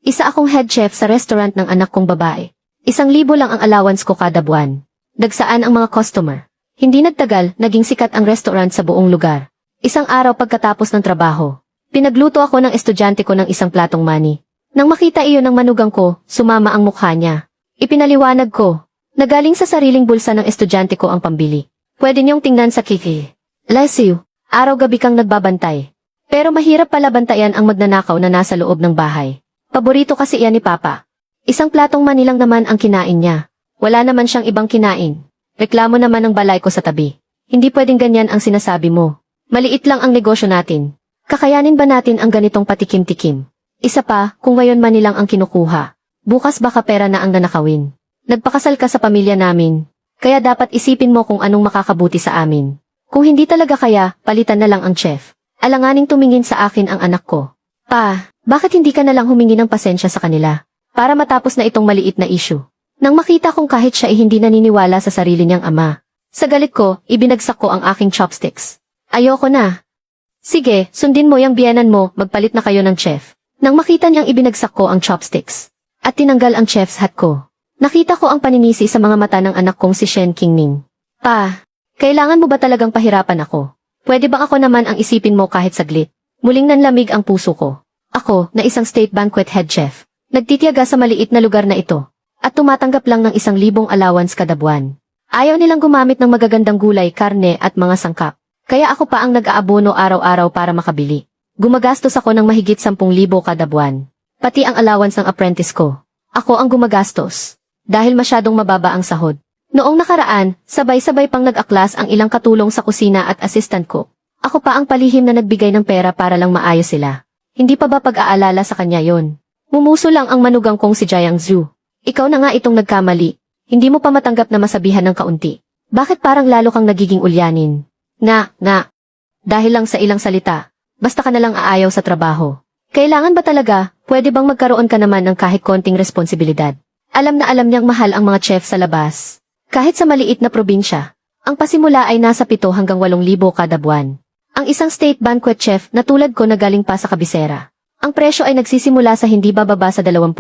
Isa akong head chef sa restaurant ng anak kong babae. 1,000 lang ang allowance ko kada buwan. Nagsaan ang mga customer. Hindi nagtagal, naging sikat ang restaurant sa buong lugar. Isang araw pagkatapos ng trabaho, pinagluto ako ng estudyante ko ng isang platong mani. Nang makita iyon ng manugang ko, sumama ang mukha niya. Ipinaliwanag ko, na galing sa sariling bulsa ng estudyante ko ang pambili. Pwede niyong tingnan sa kiki. Bless you. Araw-gabi kang nagbabantay. Pero mahirap pala bantayan ang magnanakaw na nasa loob ng bahay. Paborito kasi iyan ni Papa. Isang platong mani lang naman ang kinain niya. Wala naman siyang ibang kinain. Reklamo naman ng balay ko sa tabi. Hindi pwedeng ganyan ang sinasabi mo. Maliit lang ang negosyo natin. Kakayanin ba natin ang ganitong patikim-tikim? Isa pa, kung ngayon mani lang ang kinukuha. Bukas baka pera na ang nanakawin. Nagpakasal ka sa pamilya namin. Kaya dapat isipin mo kung anong makakabuti sa amin. Kung hindi talaga kaya, palitan na lang ang chef. Alanganing tumingin sa akin ang anak ko. Pa, bakit hindi ka na lang humingi ng pasensya sa kanila? Para matapos na itong maliit na issue. Nang makita kong kahit siya ay hindi naniniwala sa sarili niyang ama. Sa galit ko, ibinagsak ko ang aking chopsticks. Ayoko na. Sige, sundin mo yung biyenan mo, magpalit na kayo ng chef. Nang makita niyang ibinagsak ko ang chopsticks. At tinanggal ang chef's hat ko. Nakita ko ang paninisi sa mga mata ng anak kong si Shen Qingming. Pa, kailangan mo ba talagang pahirapan ako? Pwede bang ako naman ang isipin mo kahit saglit? Muling nanlamig ang puso ko. Ako, na isang state banquet head chef, nagtitiyaga sa maliit na lugar na ito, at tumatanggap lang ng 1,000 allowance kada buwan. Ayaw nilang gumamit ng magagandang gulay, karne at mga sangkap. Kaya ako pa ang nag-aabono araw-araw para makabili. Gumagastos ako ng mahigit 10,000 kada buwan. Pati ang allowance ng apprentice ko. Ako ang gumagastos. Dahil masyadong mababa ang sahod. Noong nakaraan, sabay-sabay pang nag-aklas ang ilang katulong sa kusina at assistant ko. Ako pa ang palihim na nagbigay ng pera para lang maayos sila. Hindi pa ba pag-aalala sa kanya yon? Mumuso lang ang manugang kong si Jiang Zhu. Ikaw na nga itong nagkamali. Hindi mo pa matanggap na masabihan ng kaunti. Bakit parang lalo kang nagiging ulyanin? Dahil lang sa ilang salita, basta ka na lang aayaw sa trabaho. Kailangan ba talaga, pwede bang magkaroon ka naman ng kahit konting responsibilidad? Alam na alam niyang mahal ang mga chef sa labas. Kahit sa maliit na probinsya, ang pasimula ay nasa 7 hanggang 8,000 kada buwan. Ang isang state banquet chef na tulad ko na galing pa sa kabisera. Ang presyo ay nagsisimula sa hindi bababa sa 20,000.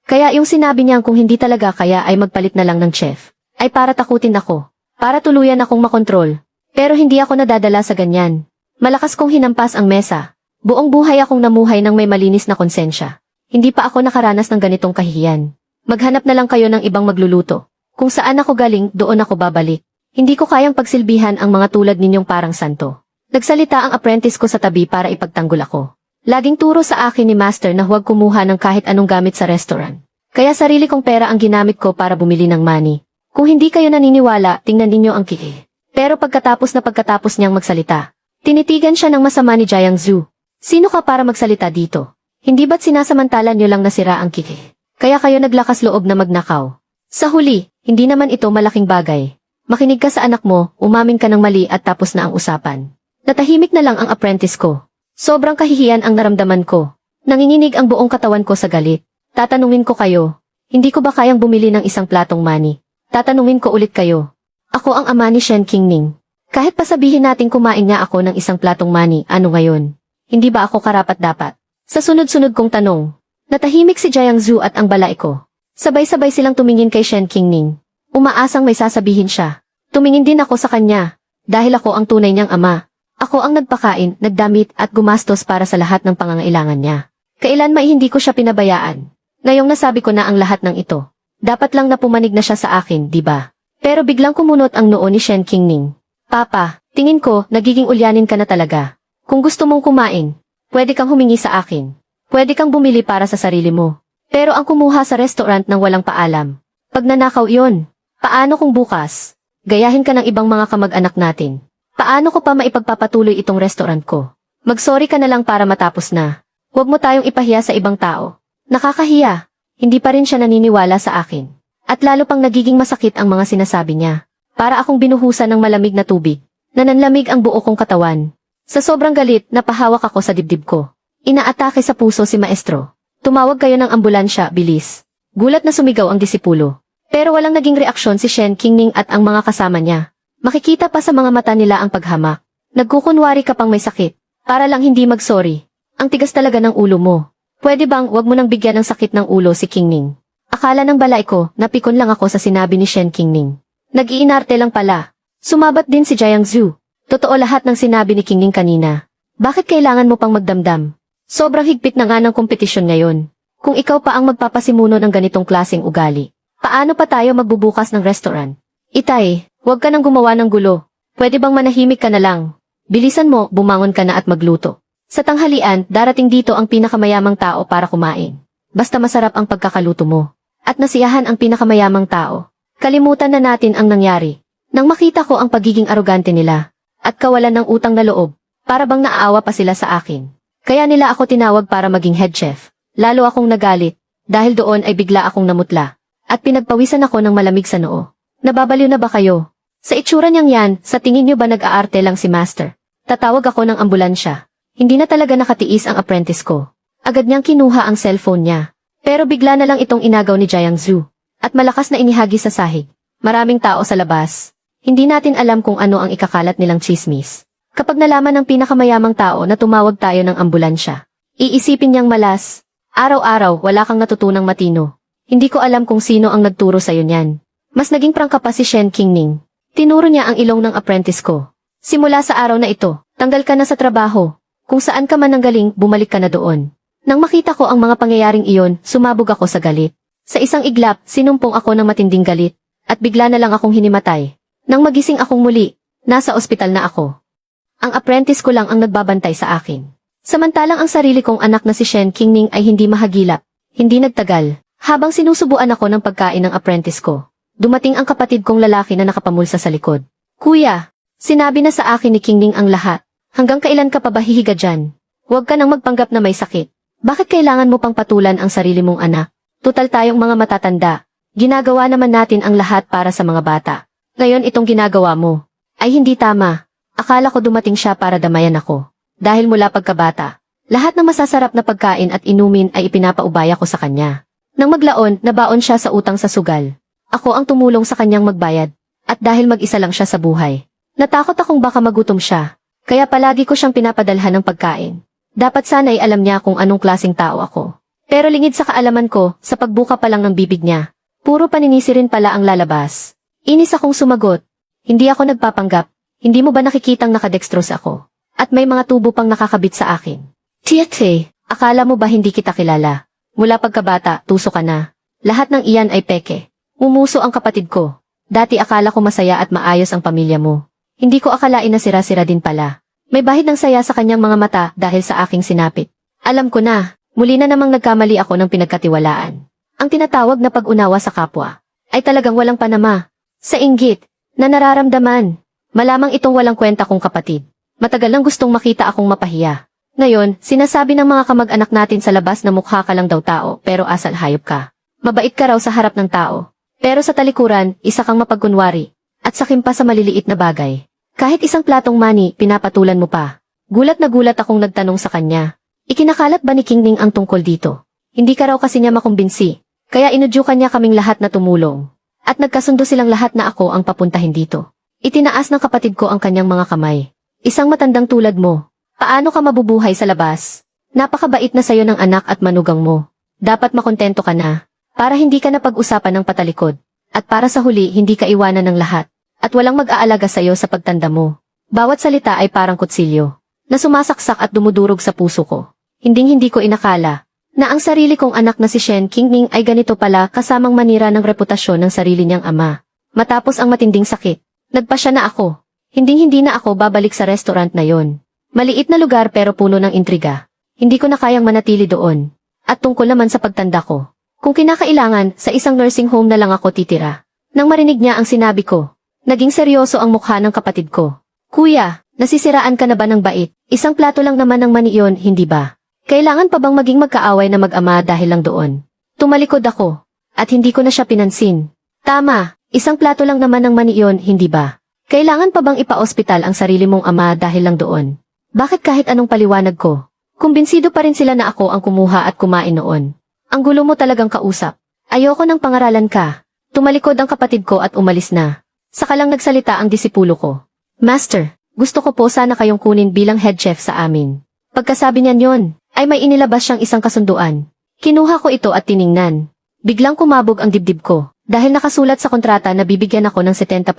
Kaya yung sinabi niyang kung hindi talaga kaya ay magpalit na lang ng chef, ay para takutin ako, para tuluyan akong makontrol. Pero hindi ako nadadala sa ganyan. Malakas kong hinampas ang mesa. Buong buhay akong namuhay ng may malinis na konsensya. Hindi pa ako nakaranas ng ganitong kahihiyan. Maghanap na lang kayo ng ibang magluluto. Kung saan ako galing, doon ako babalik. Hindi ko kayang pagsilbihan ang mga tulad ninyong parang santo. Nagsalita ang apprentice ko sa tabi para ipagtanggol ako. Laging turo sa akin ni Master na huwag kumuha ng kahit anong gamit sa restaurant. Kaya sarili kong pera ang ginamit ko para bumili ng money. Kung hindi kayo naniniwala, tingnan ninyo ang kiki. Pero pagkatapos niyang magsalita, tinitigan siya ng masama ni Jiang Zhu. Sino ka para magsalita dito? Hindi ba't sinasamantala niyo lang nasira ang kiki? Kaya kayo naglakas loob na magnakaw. Sa huli, hindi naman ito malaking bagay. Makinig ka sa anak mo, umamin ka ng mali at tapos na ang usapan. Natahimik na lang ang apprentice ko. Sobrang kahihiyan ang naramdaman ko. Nanginginig ang buong katawan ko sa galit. Tatanungin ko kayo, hindi ko ba kayang bumili ng isang platong mani? Tatanungin ko ulit kayo. Ako ang ama ni Shen Qingming. Kahit pa sabihin natin kumain nga ako ng isang platong mani, ano ngayon? Hindi ba ako karapat-dapat? Sa sunod-sunod kong tanong, natahimik si Jiang Zhu at ang balay ko. Sabay-sabay silang tumingin kay Shen Qingming. Umaasang may sasabihin siya. Tumingin din ako sa kanya, dahil ako ang tunay niyang ama. Ako ang nagpakain, nagdamit at gumastos para sa lahat ng pangangailangan niya. Kailan may hindi ko siya pinabayaan. Ngayong nasabi ko na ang lahat ng ito. Dapat lang na pumanig na siya sa akin, di ba? Pero biglang kumunot ang noo ni Shen Qingming. Papa, tingin ko, nagiging ulyanin ka na talaga. Kung gusto mong kumain, pwede kang humingi sa akin. Pwede kang bumili para sa sarili mo. Pero ang kumuha sa restaurant ng walang paalam. Pag nanakaw yon, paano kung bukas? Gayahin ka ng ibang mga kamag-anak natin. Paano ko pa maipagpapatuloy itong restaurant ko? Mag-sorry ka na lang para matapos na. Huwag mo tayong ipahiya sa ibang tao. Nakakahiya. Hindi pa rin siya naniniwala sa akin. At lalo pang nagiging masakit ang mga sinasabi niya. Para akong binuhusan ng malamig na tubig. Nananlamig ang buo kong katawan. Sa sobrang galit, napahawak ako sa dibdib ko. Inaatake sa puso si Maestro. Tumawag kayo ng ambulansya, bilis. Gulat na sumigaw ang disipulo. Pero walang naging reaksyon si Shen Qingming at ang mga kasama niya. Makikita pa sa mga mata nila ang paghamak. Nagkukunwari ka pang may sakit. Para lang hindi mag-sorry. Ang tigas talaga ng ulo mo. Pwede bang wag mo nang bigyan ng sakit ng ulo si Kingning? Akala ng balay ko, napikon lang ako sa sinabi ni Shen Kingning. Nag-iinarte lang pala. Sumabat din si Jiang Zhu. Totoo lahat ng sinabi ni Kingning kanina. Bakit kailangan mo pang magdamdam? Sobrang higpit na nga ng kompetisyon ngayon. Kung ikaw pa ang magpapasimuno ng ganitong klaseng ugali, paano pa tayo magbubukas ng restaurant? Itay, huwag ka nang gumawa ng gulo. Pwede bang manahimik ka na lang? Bilisan mo, bumangon ka na at magluto. Sa tanghalian, darating dito ang pinakamayamang tao para kumain. Basta masarap ang pagkakaluto mo. At nasiyahan ang pinakamayamang tao. Kalimutan na natin ang nangyari. Nang makita ko ang pagiging arogante nila, at kawalan ng utang na loob, para bang naaawa pa sila sa akin. Kaya nila ako tinawag para maging head chef. Lalo akong nagalit, dahil doon ay bigla akong namutla. At pinagpawisan ako ng malamig sa noo. Nababaliw na ba kayo? Sa itsura niyang yan, sa tingin niyo ba nag-aarte lang si Master? Tatawag ako ng ambulansya. Hindi na talaga nakatiis ang apprentice ko. Agad niyang kinuha ang cellphone niya. Pero bigla na lang itong inagaw ni Jiang Zhu. At malakas na inihagi sa sahig. Maraming tao sa labas. Hindi natin alam kung ano ang ikakalat nilang chismis. Kapag nalaman ng pinakamayamang tao na tumawag tayo ng ambulansya, iisipin niyang malas. Araw-araw wala kang natutunang matino. Hindi ko alam kung sino ang nagturo sa'yo niyan. Mas naging prangka pa si Shen Kingning. Tinuro niya ang ilong ng apprentice ko. Simula sa araw na ito, tanggal ka na sa trabaho. Kung saan ka man nanggaling, bumalik ka na doon. Nang makita ko ang mga pangyayaring iyon, sumabog ako sa galit. Sa isang iglap, sinumpong ako ng matinding galit, at bigla na lang akong hinimatay. Nang magising akong muli, nasa ospital na ako. Ang apprentice ko lang ang nagbabantay sa akin. Samantalang ang sarili kong anak na si Shen Kingning ay hindi mahagilap. Hindi nagtagal, habang sinusubuan ako ng pagkain ng apprentice ko. Dumating ang kapatid kong lalaki na nakapamulsa sa likod. Kuya, sinabi na sa akin ni Kingning ang lahat. Hanggang kailan ka pa ba hihiga dyan? Huwag ka nang magpanggap na may sakit. Bakit kailangan mo pang patulan ang sarili mong anak? Tutal tayong mga matatanda. Ginagawa naman natin ang lahat para sa mga bata. Ngayon itong ginagawa mo ay hindi tama. Akala ko dumating siya para damayan ako. Dahil mula pagkabata, lahat ng masasarap na pagkain at inumin ay ipinapaubaya ko sa kanya. Nang maglaon, nabaon siya sa utang sa sugal. Ako ang tumulong sa kanyang magbayad. At dahil mag-isa lang siya sa buhay, natakot akong baka magutom siya. Kaya palagi ko siyang pinapadalhan ng pagkain. Dapat sana'y alam niya kung anong klaseng tao ako. Pero lingid sa kaalaman ko, sa pagbuka pa lang ng bibig niya, puro paninisi rin pala ang lalabas. Inis akong sumagot. Hindi ako nagpapanggap. Hindi mo ba nakikitang nakadextrose ako? At may mga tubo pang nakakabit sa akin. Tietse, akala mo ba hindi kita kilala? Mula pagkabata, tuso ka na. Lahat ng iyan ay peke. Umuso ang kapatid ko. Dati akala ko masaya at maayos ang pamilya mo. Hindi ko akalain na sira-sira din pala. May bahid ng saya sa kanyang mga mata dahil sa aking sinapit. Alam ko na, muli na namang nagkamali ako ng pinagkatiwalaan. Ang tinatawag na pag-unawa sa kapwa ay talagang walang panama. Sa inggit, na nararamdaman. Malamang itong walang kwenta kong kapatid. Matagal nang gustong makita akong mapahiya. Ngayon, sinasabi ng mga kamag-anak natin sa labas na mukha ka lang daw tao pero asal hayop ka. Mabait ka raw sa harap ng tao. Pero sa talikuran, isa kang mapagkunwari. At sakim pa sa maliliit na bagay. Kahit isang platong mani, pinapatulan mo pa. Gulat na gulat akong nagtanong sa kanya. Ikinakalat ba ni Kingning ang tungkol dito? Hindi ka raw kasi niya makumbinsi. Kaya inudyukan niya kaming lahat na tumulong. At nagkasundo silang lahat na ako ang papuntahin dito. Itinaas ng kapatid ko ang kanyang mga kamay. Isang matandang tulad mo. Paano ka mabubuhay sa labas? Napakabait na sayo ng anak at manugang mo. Dapat makontento ka na. Para hindi ka na pag-usapan ng patalikod. At para sa huli hindi ka iwanan ng lahat. At walang mag-aalaga sa'yo sa pagtanda mo. Bawat salita ay parang kutsilyo, na sumasaksak at dumudurog sa puso ko. Hinding-hindi ko inakala, na ang sarili kong anak na si Shen Kingning ay ganito pala kasamang manira ng reputasyon ng sarili niyang ama. Matapos ang matinding sakit, nagpasya na ako. Hinding-hindi na ako babalik sa restaurant na yon. Maliit na lugar pero puno ng intriga. Hindi ko na kayang manatili doon. At tungkol naman sa pagtanda ko, kung kinakailangan, sa isang nursing home na lang ako titira. Nang marinig niya ang sinabi ko, naging seryoso ang mukha ng kapatid ko. Kuya, nasisiraan ka na ba ng bait? Isang plato lang naman ng mani iyon, hindi ba? Kailangan pa bang maging magkaaway na mag-ama dahil lang doon? Tumalikod ako, at hindi ko na siya pinansin. Tama, isang plato lang naman ng mani iyon, hindi ba? Kailangan pa bang ipa-ospital ang sarili mong ama dahil lang doon? Bakit kahit anong paliwanag ko? Kumbinsido pa rin sila na ako ang kumuha at kumain noon. Ang gulo mo talagang kausap. Ayoko ng pangaralan ka. Tumalikod ang kapatid ko at umalis na. Saka lang nagsalita ang disipulo ko. Master, gusto ko po sana kayong kunin bilang head chef sa amin. Pagkasabi niyan yon, ay may inilabas siyang isang kasunduan. Kinuha ko ito at tiningnan. Biglang kumabog ang dibdib ko, dahil nakasulat sa kontrata na bibigyan ako ng 70%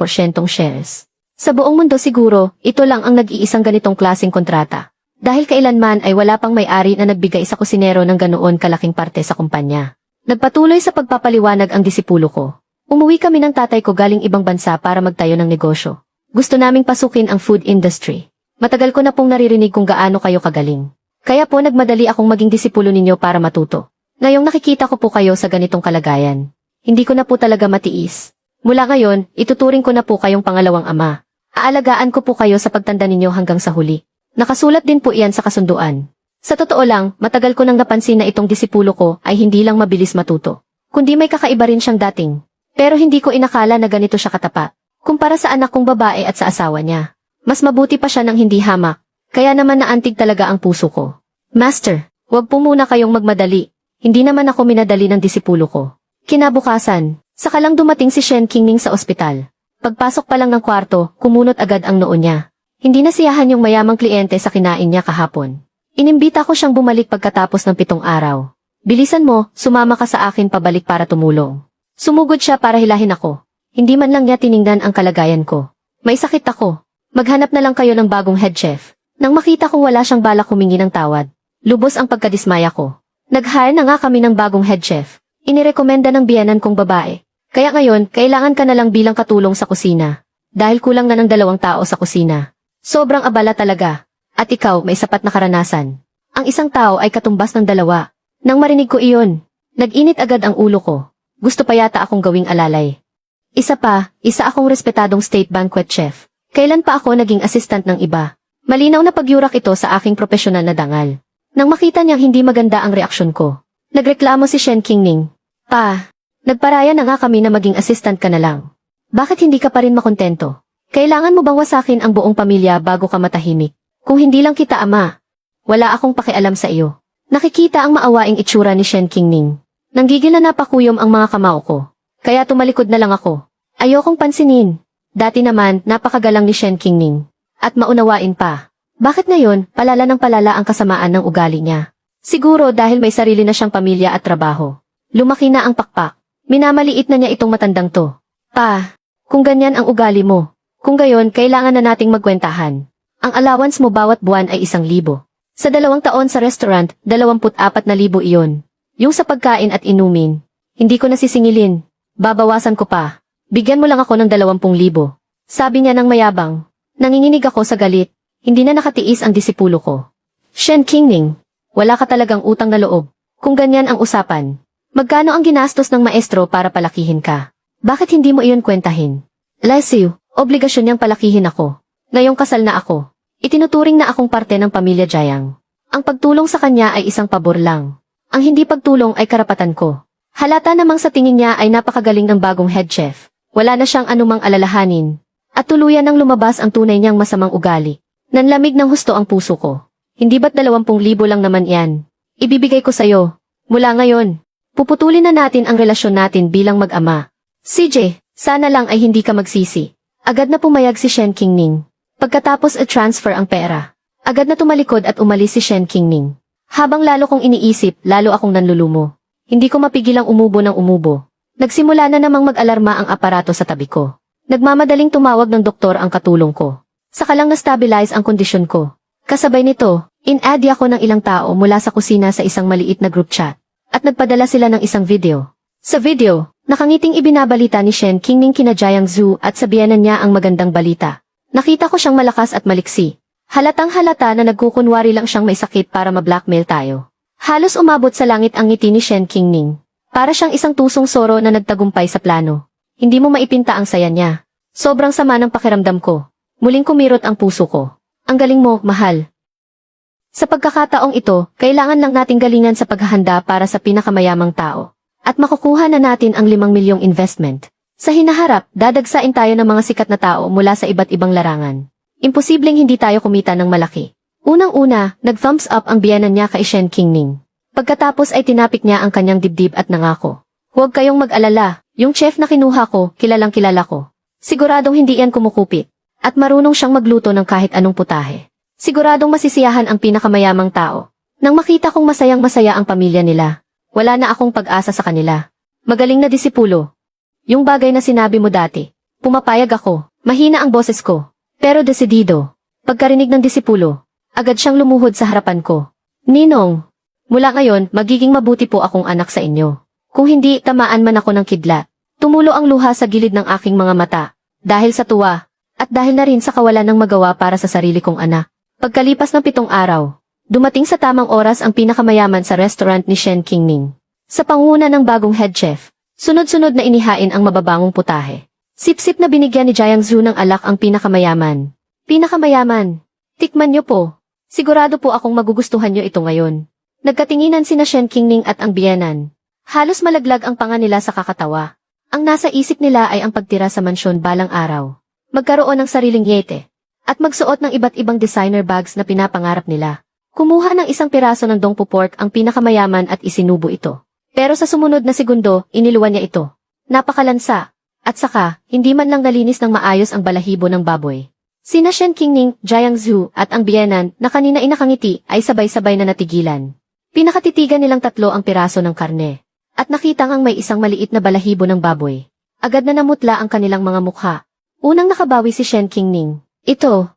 shares. Sa buong mundo siguro, ito lang ang nag-iisang ganitong klaseng kontrata. Dahil kailanman ay wala pang may-ari na nagbigay sa kusinero ng ganoon kalaking parte sa kumpanya. Nagpatuloy sa pagpapaliwanag ang disipulo ko. Umuwi kami ng tatay ko galing ibang bansa para magtayo ng negosyo. Gusto naming pasukin ang food industry. Matagal ko na pong naririnig kung gaano kayo kagaling. Kaya po nagmadali akong maging disipulo ninyo para matuto. Ngayong nakikita ko po kayo sa ganitong kalagayan, hindi ko na po talaga matiis. Mula ngayon, ituturing ko na po kayong pangalawang ama. Aalagaan ko po kayo sa pagtanda ninyo hanggang sa huli. Nakasulat din po iyan sa kasunduan. Sa totoo lang, matagal ko nang napansin na itong disipulo ko ay hindi lang mabilis matuto, kundi may kakaiba rin siyang dating. Pero hindi ko inakala na ganito siya katapat. Kumpara sa anak kong babae at sa asawa niya. Mas mabuti pa siya ng hindi hamak, kaya naman naantig talaga ang puso ko. Master, huwag po muna kayong magmadali. Hindi naman ako minadali ng disipulo ko. Kinabukasan, saka lang dumating si Shen Qingming sa ospital. Pagpasok pa lang ng kwarto, kumunot agad ang noo niya. Hindi nasiyahan yung mayamang kliyente sa kinain niya kahapon. Inimbita ko siyang bumalik pagkatapos ng 7 araw. Bilisan mo, sumama ka sa akin pabalik para tumulong. Sumugod siya para hilahin ako. Hindi man lang niya tiningnan ang kalagayan ko. May sakit ako. Maghanap na lang kayo ng bagong head chef. Nang makita kong wala siyang balak humingi ng tawad, lubos ang pagkadismaya ko. Nag-hire na nga kami ng bagong head chef. Inirekomenda ng biyanan kong babae. Kaya ngayon, kailangan ka na lang bilang katulong sa kusina. Dahil kulang na ng 2 tao sa kusina. Sobrang abala talaga. At ikaw, may sapat na karanasan. Ang isang tao ay katumbas ng 2. Nang marinig ko iyon, nag-init agad ang ulo ko. Gusto pa yata akong gawing alalay. Isa akong respetadong state banquet chef. Kailan pa ako naging assistant ng iba? Malinaw na pagyurak ito sa aking profesional na dangal. Nang makita niyang hindi maganda ang reaksyon ko, nagreklamo si Shen Qingming. Pa, nagparaya na nga kami na maging assistant ka na lang. Bakit hindi ka pa rin makontento? Kailangan mo bang wasakin ang buong pamilya bago ka matahimik? Kung hindi lang kita ama, wala akong pakialam sa iyo. Nakikita ang maawaing itsura ni Shen Qingming. Nanggigil na napakuyom ang mga kamao ko. Kaya tumalikod na lang ako. Ayokong pansinin. Dati naman, napakagalang ni Shen Qingming. At maunawain pa. Bakit ngayon, palala ng palala ang kasamaan ng ugali niya? Siguro dahil may sarili na siyang pamilya at trabaho. Lumaki na ang pakpak. Minamaliit na niya itong matandang to. Pa, kung ganyan ang ugali mo, kung gayon kailangan na nating magkwentahan. Ang allowance mo bawat buwan ay 1,000. Sa 2 taon sa restaurant, 24,000 iyon. Yung sa pagkain at inumin. Hindi ko nasisingilin. Babawasan ko pa. Bigyan mo lang ako ng 20,000. Sabi niya ng mayabang. Nanginginig ako sa galit. Hindi na nakatiis ang disipulo ko. Shen Qingming, wala ka talagang utang na loob. Kung ganyan ang usapan, magkano ang ginastos ng maestro para palakihin ka? Bakit hindi mo iyon kwentahin? Lesiu, obligasyon niyang palakihin ako. Ngayong kasal na ako, itinuturing na akong parte ng pamilya Jiang. Ang pagtulong sa kanya ay isang pabor lang. Ang hindi pagtulong ay karapatan ko. Halata namang sa tingin niya ay napakagaling ng bagong head chef. Wala na siyang anumang alalahanin. At tuluyan nang lumabas ang tunay niyang masamang ugali. Nanlamig ng husto ang puso ko. Hindi ba't 20,000 lang naman yan? Ibibigay ko sa'yo. Mula ngayon, puputulin na natin ang relasyon natin bilang mag-ama. CJ, sana lang ay hindi ka magsisi. Agad na pumayag si Shen Qingming. Pagkatapos i-transfer ang pera, agad na tumalikod at umalis si Shen Qingming. Habang lalo kong iniisip, lalo akong nanlulumo. Hindi ko mapigilang umubo ng umubo. Nagsimula na namang mag-alarma ang aparato sa tabi ko. Nagmamadaling tumawag ng doktor ang katulong ko. Saka lang na-stabilize ang kondisyon ko. Kasabay nito, in-add ako ng ilang tao mula sa kusina sa isang maliit na group chat. At nagpadala sila ng isang video. Sa video, nakangiting ibinabalita ni Shen Qingming kina Jiang Zhu at sabihanan niya ang magandang balita. Nakita ko siyang malakas at maliksi. Halatang halata na nagkukunwari lang siyang may sakit para ma-blackmail tayo. Halos umabot sa langit ang ngiti ni Shen Qingming. Para siyang isang tusong soro na nagtagumpay sa plano. Hindi mo maipinta ang saya niya. Sobrang sama ng pakiramdam ko. Muling kumirot ang puso ko. Ang galing mo, mahal. Sa pagkakataong ito, kailangan lang nating galingan sa paghahanda para sa pinakamayamang tao. At makukuha na natin ang 5 milyong investment. Sa hinaharap, dadagsain tayo ng mga sikat na tao mula sa iba't ibang larangan. Imposibleng hindi tayo kumita ng malaki. Unang-una, nag-thumbs up ang biyanan niya kay Shen Qingming. Pagkatapos ay tinapik niya ang kanyang dibdib at nangako. Huwag kayong mag-alala, yung chef na kinuha ko, kilalang kilala ko. Siguradong hindi yan kumukupit. At marunong siyang magluto ng kahit anong putahe. Siguradong masisiyahan ang pinakamayamang tao. Nang makita kong masayang-masaya ang pamilya nila, wala na akong pag-asa sa kanila. Magaling na disipulo. Yung bagay na sinabi mo dati, pumapayag ako, mahina ang boses ko, pero desidido. Pagkarinig ng disipulo, agad siyang lumuhod sa harapan ko. Ninong, mula ngayon, magiging mabuti po akong anak sa inyo. Kung hindi, tamaan man ako ng kidlat. Tumulo ang luha sa gilid ng aking mga mata, dahil sa tuwa, at dahil na rin sa kawalan ng magawa para sa sarili kong anak. Pagkalipas ng 7 araw, dumating sa tamang oras ang pinakamayaman sa restaurant ni Shen Qingning. Sa pangunguna ng bagong head chef, sunod-sunod na inihain ang mababangong putahe. Sip-sip na binigyan ni Jiang Zhu ng alak ang pinakamayaman. Pinakamayaman, tikman niyo po. Sigurado po akong magugustuhan niyo ito ngayon. Nagkatinginan sina Shen Qingning at ang biyenan. Halos malaglag ang panga nila sa kakatawa. Ang nasa isip nila ay ang pagtira sa mansyon balang araw. Magkaroon ng sariling yete. At magsuot ng iba't ibang designer bags na pinapangarap nila. Kumuha ng 1 piraso ng dongpu pork ang pinakamayaman at isinubo ito. Pero sa sumunod na segundo, iniluwan niya ito. Napakalansa. At saka, hindi man lang nalinis ng maayos ang balahibo ng baboy. Sina Shen Qingning, Jiang Zhu at ang biyenan na kanina inakangiti ay sabay-sabay na natigilan. Pinakatitigan nilang 3 ang piraso ng karne. At nakita ngang may isang maliit na balahibo ng baboy. Agad na namutla ang kanilang mga mukha. Unang nakabawi si Shen Qingning. Ito,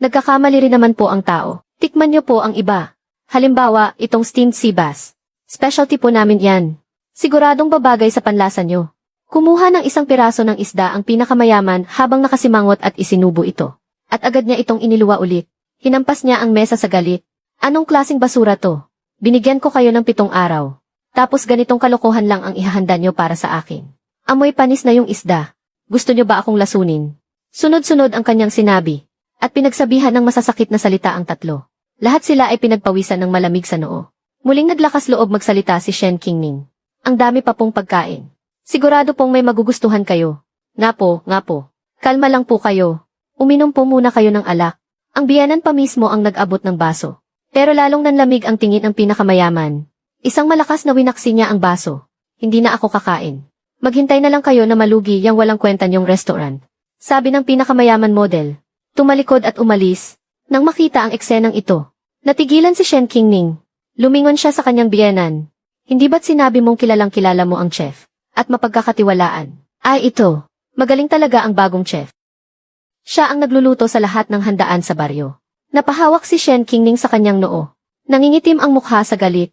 nagkakamali rin naman po ang tao. Tikman niyo po ang iba. Halimbawa, itong steamed sea bass. Specialty po namin yan. Siguradong babagay sa panlasa niyo. Kumuha ng 1 piraso ng isda ang pinakamayaman habang nakasimangot at isinubo ito. At agad niya itong iniluwa ulit. Hinampas niya ang mesa sa galit. Anong klaseng basura to? Binigyan ko kayo ng 7 araw. Tapos ganitong kalokohan lang ang ihahanda niyo para sa akin. Amoy panis na yung isda. Gusto niyo ba akong lasunin? Sunod-sunod ang kanyang sinabi. At pinagsabihan ng masasakit na salita ang 3. Lahat sila ay pinagpawisan ng malamig sa noo. Muling naglakas loob magsalita si Shen Qingning. Ang dami pa pong pagkain. Sigurado pong may magugustuhan kayo. Nga po. Kalma lang po kayo. Uminom po muna kayo ng alak. Ang biyanan pa mismo ang nag-abot ng baso. Pero lalong nanlamig ang tingin ng pinakamayaman. Isang malakas na winaksi niya ang baso. Hindi na ako kakain. Maghintay na lang kayo na malugi yang walang kwenta niyong restaurant. Sabi ng pinakamayaman model. Tumalikod at umalis. Nang makita ang eksenang ito, natigilan si Shen Qingning. Lumingon siya sa kanyang biyenan. Hindi ba't sinabi mong kilalang kilala mo ang chef? At mapagkakatiwalaan. Ay ito, magaling talaga ang bagong chef. Siya ang nagluluto sa lahat ng handaan sa baryo. Napahawak si Shen Qingning sa kanyang noo. Nangingitim ang mukha sa galit.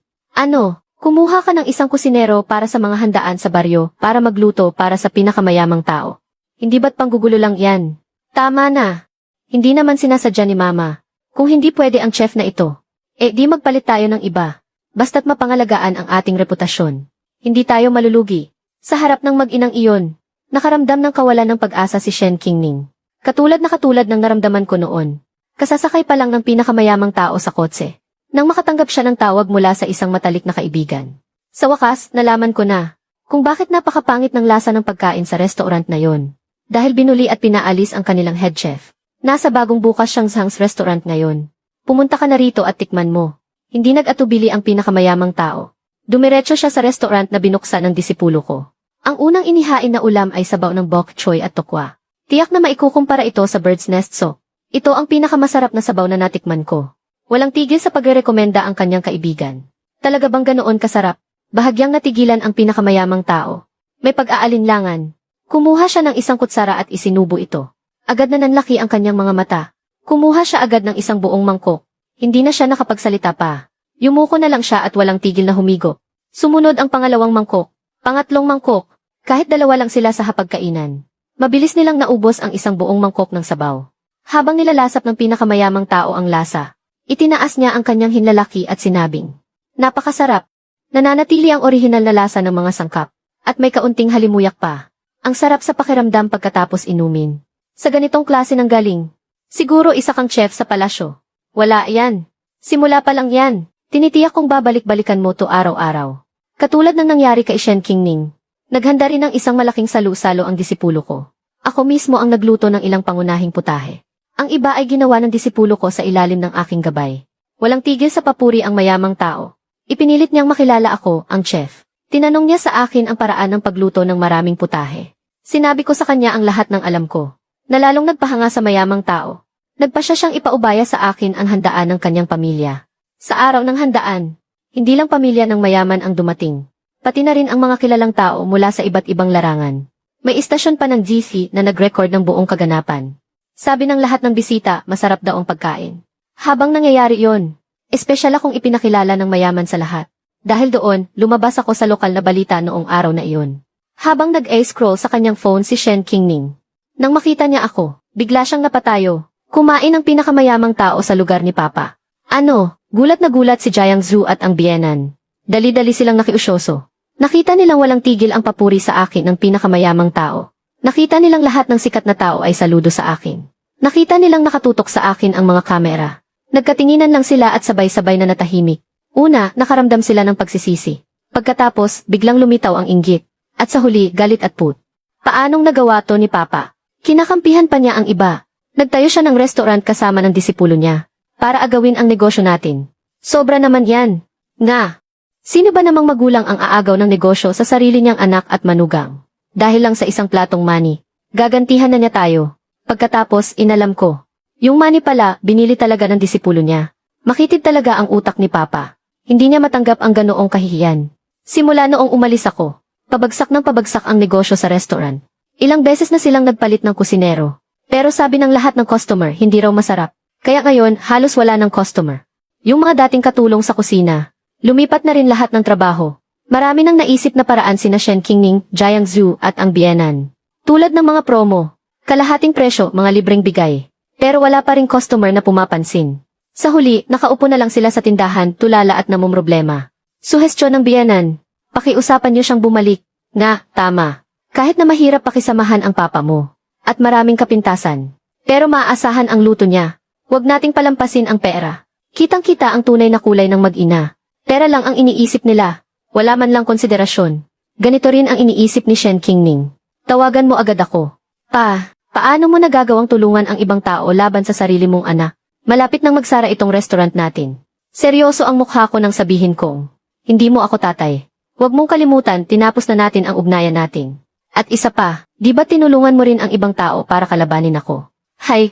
Kumuha ka ng 1 kusinero para sa mga handaan sa baryo para magluto para sa pinakamayamang tao. Hindi ba't panggugulo lang yan? Tama na. Hindi naman sinasadya ni Mama. Kung hindi pwede ang chef na ito, di magpalit tayo ng iba. Basta't mapangalagaan ang ating reputasyon. Hindi tayo malulugi. Sa harap ng mag-inang iyon, nakaramdam ng kawalan ng pag-asa si Shen Qingning. Katulad ng naramdaman ko noon. Kasasakay pa lang ng pinakamayamang tao sa kotse. Nang makatanggap siya ng tawag mula sa isang matalik na kaibigan. Sa wakas, nalaman ko na kung bakit napakapangit ng lasa ng pagkain sa restaurant na yon. Dahil binuli at pinaalis ang kanilang head chef. Nasa bagong bukas Shangzhang's restaurant ngayon. Pumunta ka na rito at tikman mo. Hindi nag-atubili ang pinakamayamang tao. Dumiretso siya sa restaurant na binuksan ng disipulo ko. Ang unang inihain na ulam ay sabaw ng bok choy at tokwa. Tiyak na maikukumpara ito sa bird's nest soup. Ito ang pinakamasarap na sabaw na natikman ko. Walang tigil sa pagrerekomenda ang kanyang kaibigan. Talaga bang ganoon kasarap? Bahagyang natigilan ang pinakamayamang tao. May pag-aalinlangan. Kumuha siya ng 1 kutsara at isinubo ito. Agad na nanlaki ang kanyang mga mata. Kumuha siya agad ng 1 buong mangkok. Hindi na siya nakapagsalita pa. Yumuko na lang siya at walang tigil na humigo. Sumunod ang 2 mangkok. 3 mangkok. Kahit 2 lang sila sa hapagkainan. Mabilis nilang naubos ang 1 buong mangkok ng sabaw. Habang nilalasap ng pinakamayamang tao ang lasa, itinaas niya ang kanyang hinlalaki at sinabing, napakasarap. Nananatili ang orihinal na lasa ng mga sangkap. At may kaunting halimuyak pa. Ang sarap sa pakiramdam pagkatapos inumin. Sa ganitong klase ng galing. Siguro isa kang chef sa palasyo. Wala yan. Simula pa lang yan. Tinitiyak kong babalik-balikan mo to araw-araw. Katulad ng nangyari kay Shen Qingning. Naghanda rin ng isang malaking salu-salo ang disipulo ko. Ako mismo ang nagluto ng ilang pangunahing putahe. Ang iba ay ginawa ng disipulo ko sa ilalim ng aking gabay. Walang tigil sa papuri ang mayamang tao. Ipinilit niyang makilala ako, ang chef. Tinanong niya sa akin ang paraan ng pagluto ng maraming putahe. Sinabi ko sa kanya ang lahat ng alam ko. Nalalong nagpahanga sa mayamang tao. Nagpa siya siyang ipaubaya sa akin ang handaan ng kanyang pamilya. Sa araw ng handaan, hindi lang pamilya ng mayaman ang dumating, pati na rin ang mga kilalang tao mula sa iba't ibang larangan. May istasyon pa ng GC na nag-record ng buong kaganapan. Sabi ng lahat ng bisita, masarap daw ang pagkain. Habang nangyayari yon, espesyal akong ipinakilala ng mayaman sa lahat. Dahil doon, lumabas ako sa lokal na balita noong araw na iyon. Habang nag-scroll sa kanyang phone si Shen Qingning. Nang makita niya ako, bigla siyang napatayo. Kumain ang pinakamayamang tao sa lugar ni Papa. Ano, gulat na gulat si Jiang Zhu at ang biyenan. Dali-dali silang nakiusyoso. Nakita nilang walang tigil ang papuri sa akin ng pinakamayamang tao. Nakita nilang lahat ng sikat na tao ay saludo sa akin. Nakita nilang nakatutok sa akin ang mga kamera. Nagkatinginan lang sila at sabay-sabay na natahimik. Una, nakaramdam sila ng pagsisisi. Pagkatapos, biglang lumitaw ang inggit. At sa huli, galit at put. Paanong nagawa to ni Papa? Kinakampihan pa niya ang iba. Nagtayo siya ng restaurant kasama ng disipulo niya. Para agawin ang negosyo natin. Sobra naman yan. Nga. Sino ba namang magulang ang aagaw ng negosyo sa sarili niyang anak at manugang? Dahil lang sa isang platong money. Gagantihan na niya tayo. Pagkatapos, inalam ko. Yung money pala, binili talaga ng disipulo niya. Makitid talaga ang utak ni Papa. Hindi niya matanggap ang ganoong kahihiyan. Simula noong umalis ako, pabagsak ng pabagsak ang negosyo sa restaurant. Ilang beses na silang nagpalit ng kusinero. Pero sabi ng lahat ng customer, hindi raw masarap. Kaya ngayon, halos wala ng customer. Yung mga dating katulong sa kusina, lumipat na rin lahat ng trabaho. Marami nang naisip na paraan sina Shen Qingning, Jiang Zhu at ang biyenan. Tulad ng mga promo, kalahating presyo, mga libreng bigay. Pero wala pa ring customer na pumapansin. Sa huli, nakaupo na lang sila sa tindahan, tulala at namumroblema. Suhestyon ng biyenan, pakiusapan niyo siyang bumalik. Nga, tama. Kahit na mahirap pakisamahan ang papa mo. At maraming kapintasan. Pero maaasahan ang luto niya. Huwag nating palampasin ang pera. Kitang-kita ang tunay na kulay ng mag-ina. Pera lang ang iniisip nila. Wala man lang konsiderasyon. Ganito rin ang iniisip ni Shen Qingning. Tawagan mo agad ako. Paano mo nagagawang tulungan ang ibang tao laban sa sarili mong anak? Malapit nang magsara itong restaurant natin. Seryoso ang mukha ko nang sabihin kong, hindi mo ako tatay. Huwag mong kalimutan, tinapos na natin ang ugnayan natin. At isa pa, di ba tinulungan mo rin ang ibang tao para kalabanin ako? Hay,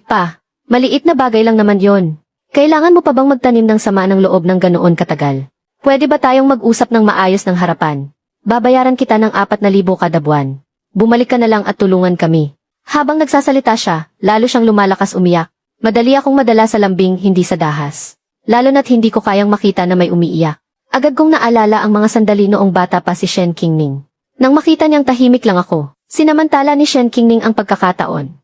maliit na bagay lang naman yon. Kailangan mo pa bang magtanim ng sama ng loob ng ganoon katagal? Pwede ba tayong mag-usap ng maayos ng harapan? Babayaran kita ng 4,000 kada buwan. Bumalik ka na lang at tulungan kami. Habang nagsasalita siya, lalo siyang lumalakas umiyak. Madali akong madala sa lambing, hindi sa dahas. Lalo na't hindi ko kayang makita na may umiiyak. Agad kong naalala ang mga sandali noong bata pa si Shen Qingning. Nang makita niyang tahimik lang ako, sinamantala ni Shen Qingning ang pagkakataon.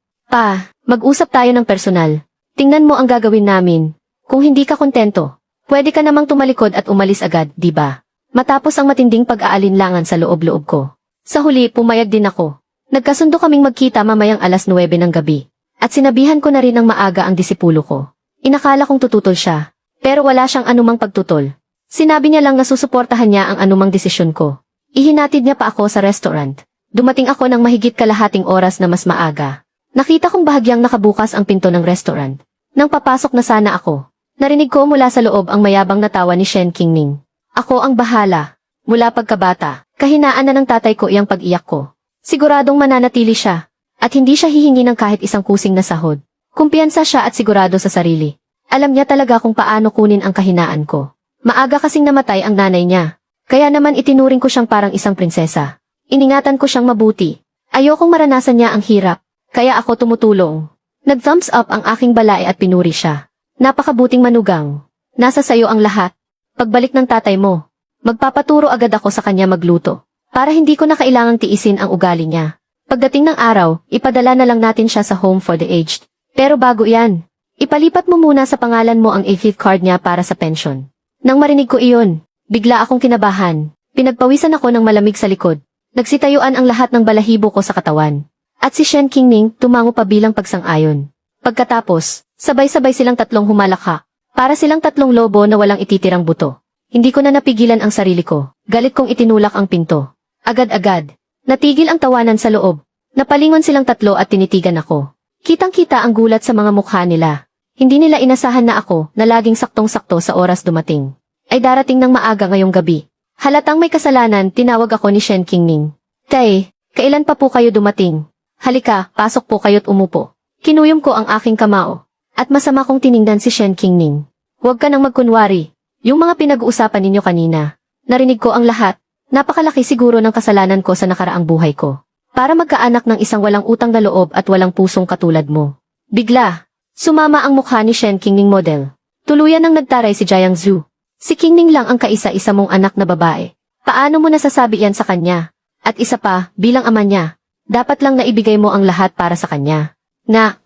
Mag-usap tayo ng personal. Tingnan mo ang gagawin namin. Kung hindi ka kontento, pwede ka namang tumalikod at umalis agad, di ba? Matapos ang matinding pag-aalinlangan sa loob-loob ko. Sa huli, pumayag din ako. Nagkasundo kaming magkita mamayang 9:00 ng gabi. At sinabihan ko na rin ng maaga ang disipulo ko. Inakala kong tututol siya. Pero wala siyang anumang pagtutol. Sinabi niya lang na susuportahan niya ang anumang desisyon ko. Ihinatid niya pa ako sa restaurant. Dumating ako ng mahigit kalahating oras na mas maaga. Nakita kong bahagyang nakabukas ang pinto ng restaurant. Nang papasok na sana ako, narinig ko mula sa loob ang mayabang na tawa ni Shen Qingning. Ako ang bahala. Mula pagkabata, kahinaan na ng tatay ko iyang pag-iyak ko. Siguradong mananatili siya. At hindi siya hihingi ng kahit isang kusing na sahod. Kumpiyansa siya at sigurado sa sarili. Alam niya talaga kung paano kunin ang kahinaan ko. Maaga kasing namatay ang nanay niya. Kaya naman itinuring ko siyang parang isang prinsesa. Iningatan ko siyang mabuti. Ayokong maranasan niya ang hirap. Kaya ako tumutulong. Nag-thumbs up ang aking balay at pinuri siya. Napakabuting manugang. Nasa sayo ang lahat. Pagbalik ng tatay mo, magpapaturo agad ako sa kanya magluto. Para hindi ko na kailangang tiisin ang ugali niya. Pagdating ng araw, ipadala na lang natin siya sa home for the aged. Pero bago yan, ipalipat mo muna sa pangalan mo ang AFID card niya para sa pension. Nang marinig ko iyon, bigla akong kinabahan. Pinagpawisan ako ng malamig sa likod. Nagsitayuan ang lahat ng balahibo ko sa katawan. At si Shen Qingning tumango pa bilang pagsang-ayon. Pagkatapos, sabay-sabay silang tatlong humalakha. Para silang tatlong lobo na walang ititirang buto. Hindi ko na napigilan ang sarili ko. Galit kong itinulak ang pinto. Agad-agad. Natigil ang tawanan sa loob. Napalingon silang tatlo at tinitigan ako. Kitang-kita ang gulat sa mga mukha nila. Hindi nila inasahan na ako, na laging saktong-sakto sa oras dumating, ay darating ng maaga ngayong gabi. Halatang may kasalanan, tinawag ako ni Shen Qingning. Tay, kailan pa po kayo dumating? Halika, pasok po kayo't umupo. Kinuyom ko ang aking kamao. At masama kong tiningnan si Shen Qingning. Huwag ka nang magkunwari. Yung mga pinag-uusapan ninyo kanina, narinig ko ang lahat. Napakalaki siguro ng kasalanan ko sa nakaraang buhay ko. Para magkaanak ng isang walang utang na loob at walang pusong katulad mo. Bigla, sumama ang mukha ni Shen Qingning model. Tuluyan nang nagtaray si Jiang Zhu. Si Qingning lang ang kaisa-isa mong anak na babae. Paano mo nasasabi yan sa kanya? At isa pa, bilang ama niya, dapat lang naibigay mo ang lahat para sa kanya. Nga,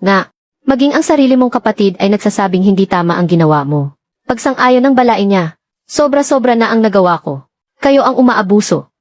maging ang sarili mong kapatid ay nagsasabing hindi tama ang ginawa mo. Pagsang-ayon ng balai niya, sobra-sobra na ang nagawa ko. Kayo ang umaabuso.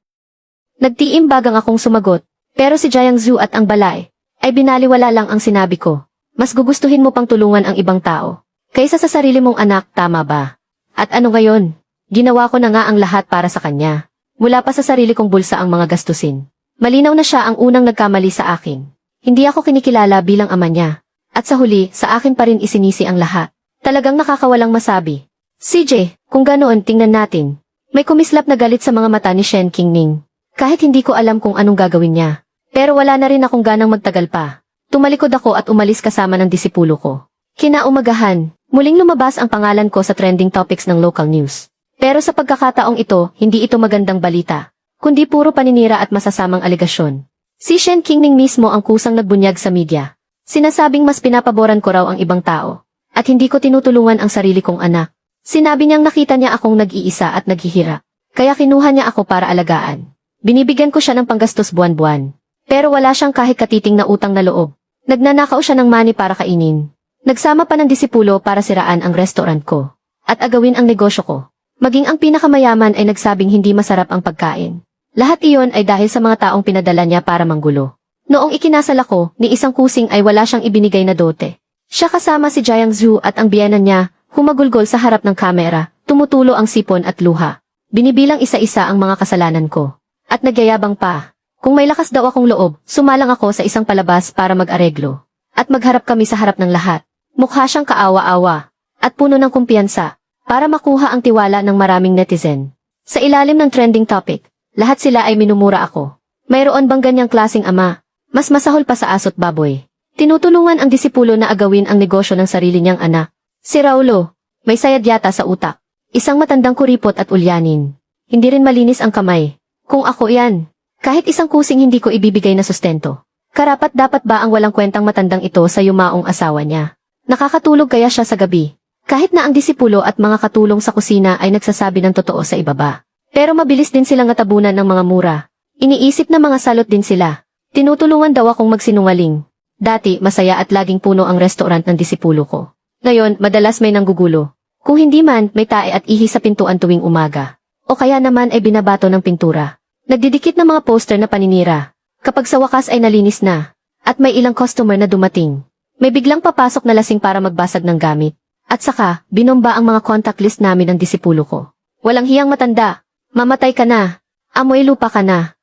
Nagtiimbagang akong sumagot, pero si Jiang Zhu at ang balay ay binaliwala lang ang sinabi ko. Mas gugustuhin mo pang tulungan ang ibang tao kaysa sa sarili mong anak, tama ba? At ano ngayon? Ginawa ko na nga ang lahat para sa kanya. Mula pa sa sarili kong bulsa ang mga gastusin. Malinaw na siya ang unang nagkamali sa akin. Hindi ako kinikilala bilang ama niya. At sa huli, sa akin pa rin isinisi ang lahat. Talagang nakakawalang masabi. CJ, kung ganoon tingnan natin. May kumislap na galit sa mga mata ni Shen Qingning. Kahit hindi ko alam kung anong gagawin niya. Pero wala na rin akong ganang magtagal pa. Tumalikod ako at umalis kasama ng disipulo ko. Kinaumagahan, muling lumabas ang pangalan ko sa trending topics ng local news. Pero sa pagkakataong ito, hindi ito magandang balita, kundi puro paninira at masasamang alegasyon. Si Shen Qingning mismo ang kusang nagbunyag sa media. Sinasabing mas pinapaboran ko raw ang ibang tao, at hindi ko tinutulungan ang sarili kong anak. Sinabi niyang nakita niya akong nag-iisa at naghihirap, kaya kinuha niya ako para alagaan. Binibigyan ko siya ng panggastos buwan-buwan. Pero wala siyang kahit katiting na utang na loob. Nagnanakaw siya ng money para kainin. Nagsama pa ng disipulo para siraan ang restaurant ko. At agawin ang negosyo ko. Maging ang pinakamayaman ay nagsabing hindi masarap ang pagkain. Lahat iyon ay dahil sa mga taong pinadala niya para manggulo. Noong ikinasal ako, ni isang kusing ay wala siyang ibinigay na dote. Siya kasama si Jiang Zhu at ang biyenan niya, humagulgol sa harap ng kamera, tumutulo ang sipon at luha. Binibilang isa-isa ang mga kasalanan ko. At nagyayabang pa. Kung may lakas daw akong loob, sumalang ako sa isang palabas para mag-areglo. At magharap kami sa harap ng lahat. Mukha siyang kaawa-awa. At puno ng kumpiyansa. Para makuha ang tiwala ng maraming netizen. Sa ilalim ng trending topic, lahat sila ay minumura ako. Mayroon bang ganyang klaseng ama? Mas masahol pa sa aso't baboy. Tinutulungan ang disipulo na agawin ang negosyo ng sarili niyang anak. Si Raulo, may sayad yata sa utak. Isang matandang kuripot at ulyanin. Hindi rin malinis ang kamay. Kung ako yan, kahit isang kusing hindi ko ibibigay na sustento. Karapat dapat ba ang walang kwentang matandang ito sa yumaong asawa niya? Nakakatulog kaya siya sa gabi? Kahit na ang disipulo at mga katulong sa kusina ay nagsasabi ng totoo sa ibaba. Pero mabilis din silang natabunan ng mga mura. Iniisip na mga salot din sila. Tinutulungan daw akong magsinungaling. Dati, masaya at laging puno ang restaurant ng disipulo ko. Ngayon, madalas may nanggugulo. Kung hindi man, may tae at ihi sa pintuan tuwing umaga. O kaya naman ay binabato ng pintura. Nagdidikit ng mga poster na paninira. Kapag sa wakas ay nalinis na, at may ilang customer na dumating, may biglang papasok na lasing para magbasag ng gamit. At saka, binomba ang mga contact list namin ng disipulo ko. Walang hiyang matanda. Mamatay ka na. Amoy lupa ka na.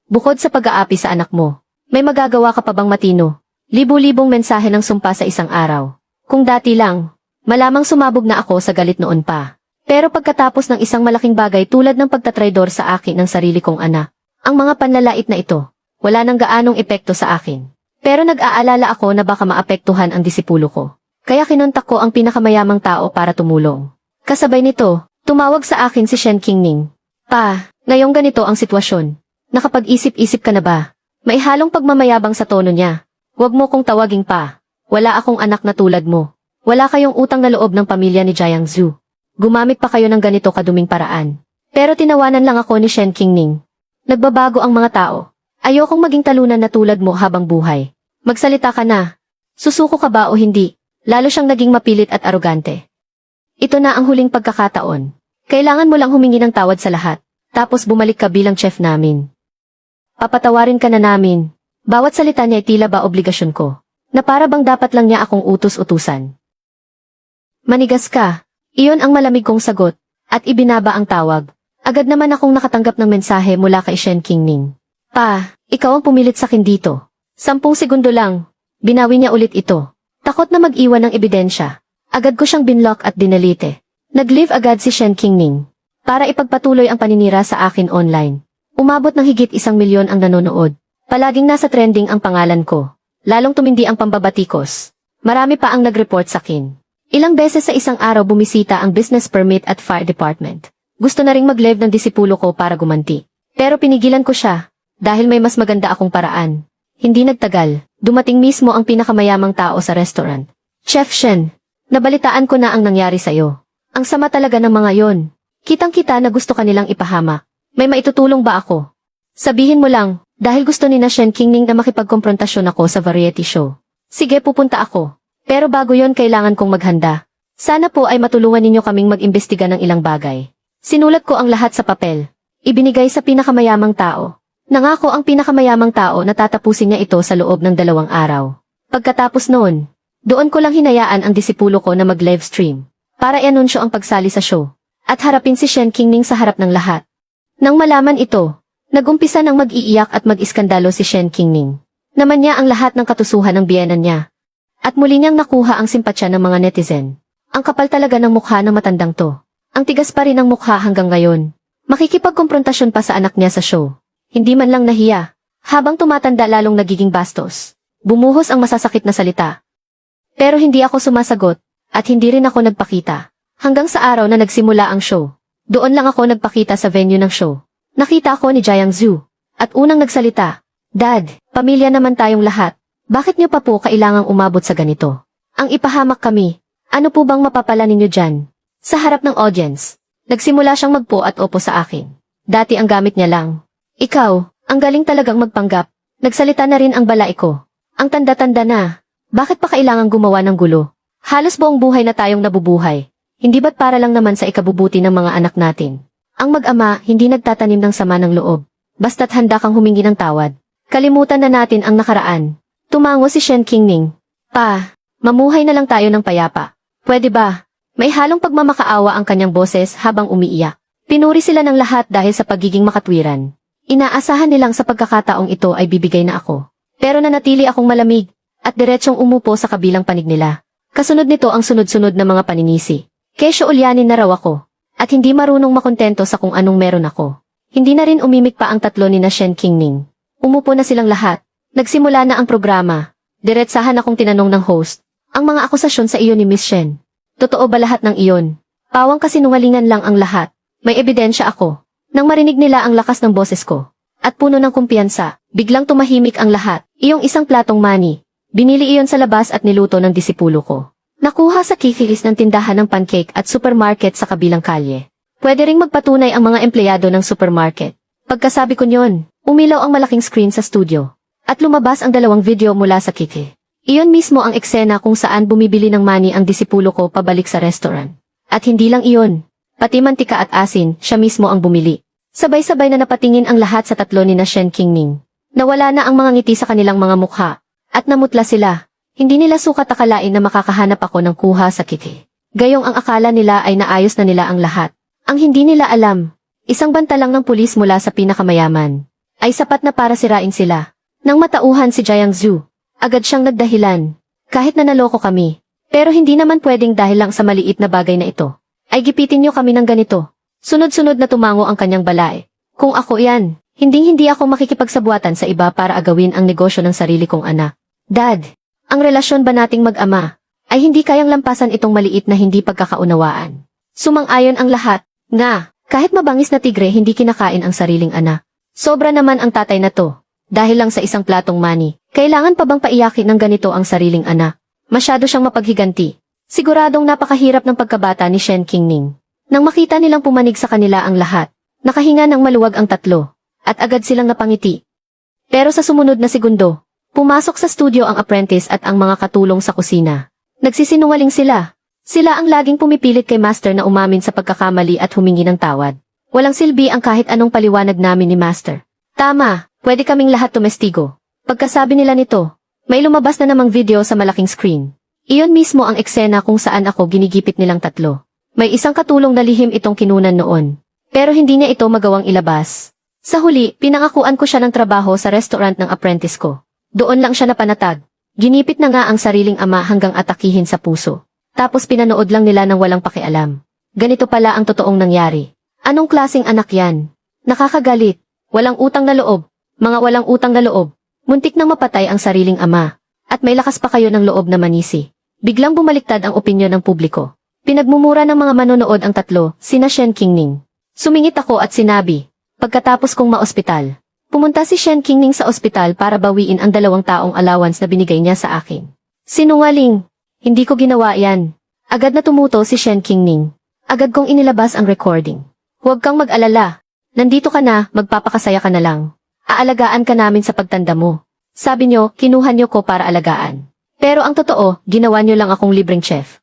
Bukod sa pag-aapi sa anak mo, may magagawa ka pa bang matino? Libu-libong mensahe ng sumpa sa isang araw. Kung dati lang, malamang sumabog na ako sa galit noon pa. Pero pagkatapos ng isang malaking bagay tulad ng pagtatraidor sa akin ng sarili kong anak, ang mga panlalait na ito, wala nang gaanong epekto sa akin. Pero nag-aalala ako na baka maapektuhan ang disipulo ko. Kaya kinontak ko ang pinakamayamang tao para tumulong. Kasabay nito, tumawag sa akin si Shen Qingning. Pa, ngayong ganito ang sitwasyon. Nakapag-isip-isip ka na ba? May halong pagmamayabang sa tono niya. Huwag mo kong tawaging pa. Wala akong anak na tulad mo. Wala kayong utang na loob ng pamilya ni Jiang Zhu. Gumamit pa kayo ng ganito kaduming paraan. Pero tinawanan lang ako ni Shen Qingning. Nagbabago ang mga tao. Ayokong maging talunan na tulad mo habang buhay. Magsalita ka na. Susuko ka ba o hindi? Lalo siyang naging mapilit at arogante. Ito na ang huling pagkakataon. Kailangan mo lang humingi ng tawad sa lahat. Tapos bumalik ka bilang chef namin. Papatawarin ka na namin. Bawat salita niya ay tila ba obligasyon ko. Na para bang dapat lang niya akong utus-utusan. Manigas ka. Iyon ang malamig kong sagot. At ibinaba ang tawag. Agad naman akong nakatanggap ng mensahe mula kay Shen Qingning. Pa, ikaw ang pumilit sa akin dito. 10 segundo lang. Binawi niya ulit ito. Takot na mag-iwan ng ebidensya. Agad ko siyang binlock at dinelete. Nag-leave agad si Shen Qingning. Para ipagpatuloy ang paninira sa akin online. Umabot ng higit 1 milyon ang nanonood. Palaging nasa trending ang pangalan ko. Lalong tumindi ang pambabatikos. Marami pa ang nag-report sa akin. Ilang beses sa isang araw bumisita ang business permit at fire department. Gusto na ring mag-leave ng disipulo ko para gumanti. Pero pinigilan ko siya, dahil may mas maganda akong paraan. Hindi nagtagal, dumating mismo ang pinakamayamang tao sa restaurant. Chef Shen, nabalitaan ko na ang nangyari sa'yo. Ang sama talaga ng mga yon. Kitang-kita na gusto kanilang ipahamak. May maitutulong ba ako? Sabihin mo lang, dahil gusto ni na Shen Qingning na makipagkomprontasyon ako sa variety show. Sige, pupunta ako. Pero bago yon kailangan kong maghanda. Sana po ay matulungan ninyo kaming mag-imbestiga ng ilang bagay. Sinulat ko ang lahat sa papel. Ibinigay sa pinakamayamang tao. Nangako ang pinakamayamang tao na tatapusin niya ito sa loob ng 2 araw. Pagkatapos noon, doon ko lang hinayaan ang disipulo ko na mag-live stream para i-anunsyo ang pagsali sa show at harapin si Shen Qingning sa harap ng lahat. Nang malaman ito, nagumpisa ng mag-iiyak at mag-iskandalo si Shen Qingning. Naman niya ang lahat ng katusuhan ng biyenan niya. At muli niyang nakuha ang simpatsya ng mga netizen. Ang kapal talaga ng mukha ng matandang to. Ang tigas pa rin ng mukha hanggang ngayon. Makikipagkomprontasyon pa sa anak niya sa show. Hindi man lang nahiya. Habang tumatanda lalong nagiging bastos. Bumuhos ang masasakit na salita. Pero hindi ako sumasagot, at hindi rin ako nagpakita. Hanggang sa araw na nagsimula ang show. Doon lang ako nagpakita sa venue ng show. Nakita ako ni Jiang Zhu. At unang nagsalita, "Dad, pamilya naman tayong lahat. Bakit niyo pa po kailangang umabot sa ganito? Ang ipahamak kami. Ano po bang mapapala ninyo dyan?" Sa harap ng audience, nagsimula siyang magpo at opo sa akin. Dati ang gamit niya lang. "Ikaw, ang galing talagang magpanggap." Nagsalita na rin ang balai ko. "Ang tanda-tanda na. Bakit pa kailangang gumawa ng gulo? Halos buong buhay na tayong nabubuhay. Hindi ba't para lang naman sa ikabubuti ng mga anak natin?" Ang mag-ama hindi nagtatanim ng sama ng loob. Basta't handa kang humingi ng tawad. Kalimutan na natin ang nakaraan. Tumango si Shen Qingning. "Pa, mamuhay na lang tayo ng payapa. Pwede ba?" May halong pagmamakaawa ang kanyang boses habang umiiyak. Pinuri sila ng lahat dahil sa pagiging makatwiran. Inaasahan nilang sa pagkakataong ito ay bibigay na ako. Pero nanatili akong malamig, at diretsyong umupo sa kabilang panig nila. Kasunod nito ang sunod-sunod na mga paninisi. Kesyo ulyanin na raw ako, at hindi marunong makontento sa kung anong meron ako. Hindi na rin umimik pa ang tatlo ni na Shen Qingning. Umupo na silang lahat. Nagsimula na ang programa. Diretsahan akong tinanong ng host, "Ang mga akusasyon sa iyo ni Miss Shen, totoo ba lahat ng iyon?" Pawang kasinungalingan lang ang lahat. May ebidensya ako. Nang marinig nila ang lakas ng boses ko, at puno ng kumpiyansa, biglang tumahimik ang lahat. Iyong isang platong mani. Binili iyon sa labas at niluto ng disipulo ko. Nakuha sa kikilis ng tindahan ng pancake at supermarket sa kabilang kalye. Pwede ring magpatunay ang mga empleyado ng supermarket. Pagkasabi ko nyon, umilaw ang malaking screen sa studio. At lumabas ang 2 video mula sa kiki. Iyon mismo ang eksena kung saan bumibili ng mani ang disipulo ko pabalik sa restaurant. At hindi lang iyon. Pati mantika at asin, siya mismo ang bumili. Sabay-sabay na napatingin ang lahat sa tatlo ni na Shen Qingning. Nawala na ang mga ngiti sa kanilang mga mukha. At namutla sila. Hindi nila sukat akalain na makakahanap ako ng kuha sa kiki. Gayong ang akala nila ay naayos na nila ang lahat. Ang hindi nila alam, isang banta lang ng pulis mula sa pinakamayaman ay sapat na para sirain sila. Nang matauhan si Jiang Zhu, agad siyang nagdahilan. "Kahit na naloko kami, pero hindi naman pwedeng dahil lang sa maliit na bagay na ito, ay gipitin niyo kami ng ganito." Sunod-sunod na tumango ang kanyang balay. "Kung ako yan, hindi ako makikipagsabuatan sa iba para agawin ang negosyo ng sarili kong anak. Dad, ang relasyon ba nating mag-ama ay hindi kayang lampasan itong maliit na hindi pagkakaunawaan." Sumang-ayon ang lahat, nga, kahit mabangis na tigre hindi kinakain ang sariling anak. Sobra naman ang tatay na to. Dahil lang sa isang platong mani, kailangan pa bang paiyakin ng ganito ang sariling anak? Masyado siyang mapaghiganti. Siguradong napakahirap ng pagkabata ni Shen Qingning. Nang makita nilang pumanig sa kanila ang lahat, nakahinga ng maluwag ang tatlo, at agad silang napangiti. Pero sa sumunod na segundo, pumasok sa studio ang apprentice at ang mga katulong sa kusina. Nagsisinungaling sila. Sila ang laging pumipilit kay Master na umamin sa pagkakamali at humingi ng tawad. Walang silbi ang kahit anong paliwanag namin ni Master. "Tama. Pwede kaming lahat tumestigo." Pagkasabi nila nito, may lumabas na namang video sa malaking screen. Iyon mismo ang eksena kung saan ako ginigipit nilang tatlo. May isang katulong na lihim itong kinunan noon. Pero hindi niya ito magawang ilabas. Sa huli, pinangakuan ko siya ng trabaho sa restaurant ng apprentice ko. Doon lang siya napanatag. Ginipit na nga ang sariling ama hanggang atakihin sa puso. Tapos pinanood lang nila ng walang pakialam. Ganito pala ang totoong nangyari. Anong klaseng anak yan? Nakakagalit. Walang utang na loob. Mga walang utang na loob. Muntik nang mapatay ang sariling ama. At may lakas pa kayo ng loob na manisi. Biglang bumaliktad ang opinyon ng publiko. Pinagmumura ng mga manonood ang tatlo, sina Shen Qingning. Sumingit ako at sinabi, pagkatapos kong maospital. Pumunta si Shen Qingning sa ospital para bawiin ang 2 taong allowance na binigay niya sa akin. Sinungaling! Hindi ko ginawa yan. Agad na tumuto si Shen Qingning. Agad kong inilabas ang recording. Huwag kang mag-alala. Nandito ka na, magpapakasaya ka na lang. Aalagaan ka namin sa pagtanda mo. Sabi nyo, kinuha nyo ko para alagaan. Pero ang totoo, ginawa nyo lang akong libreng chef.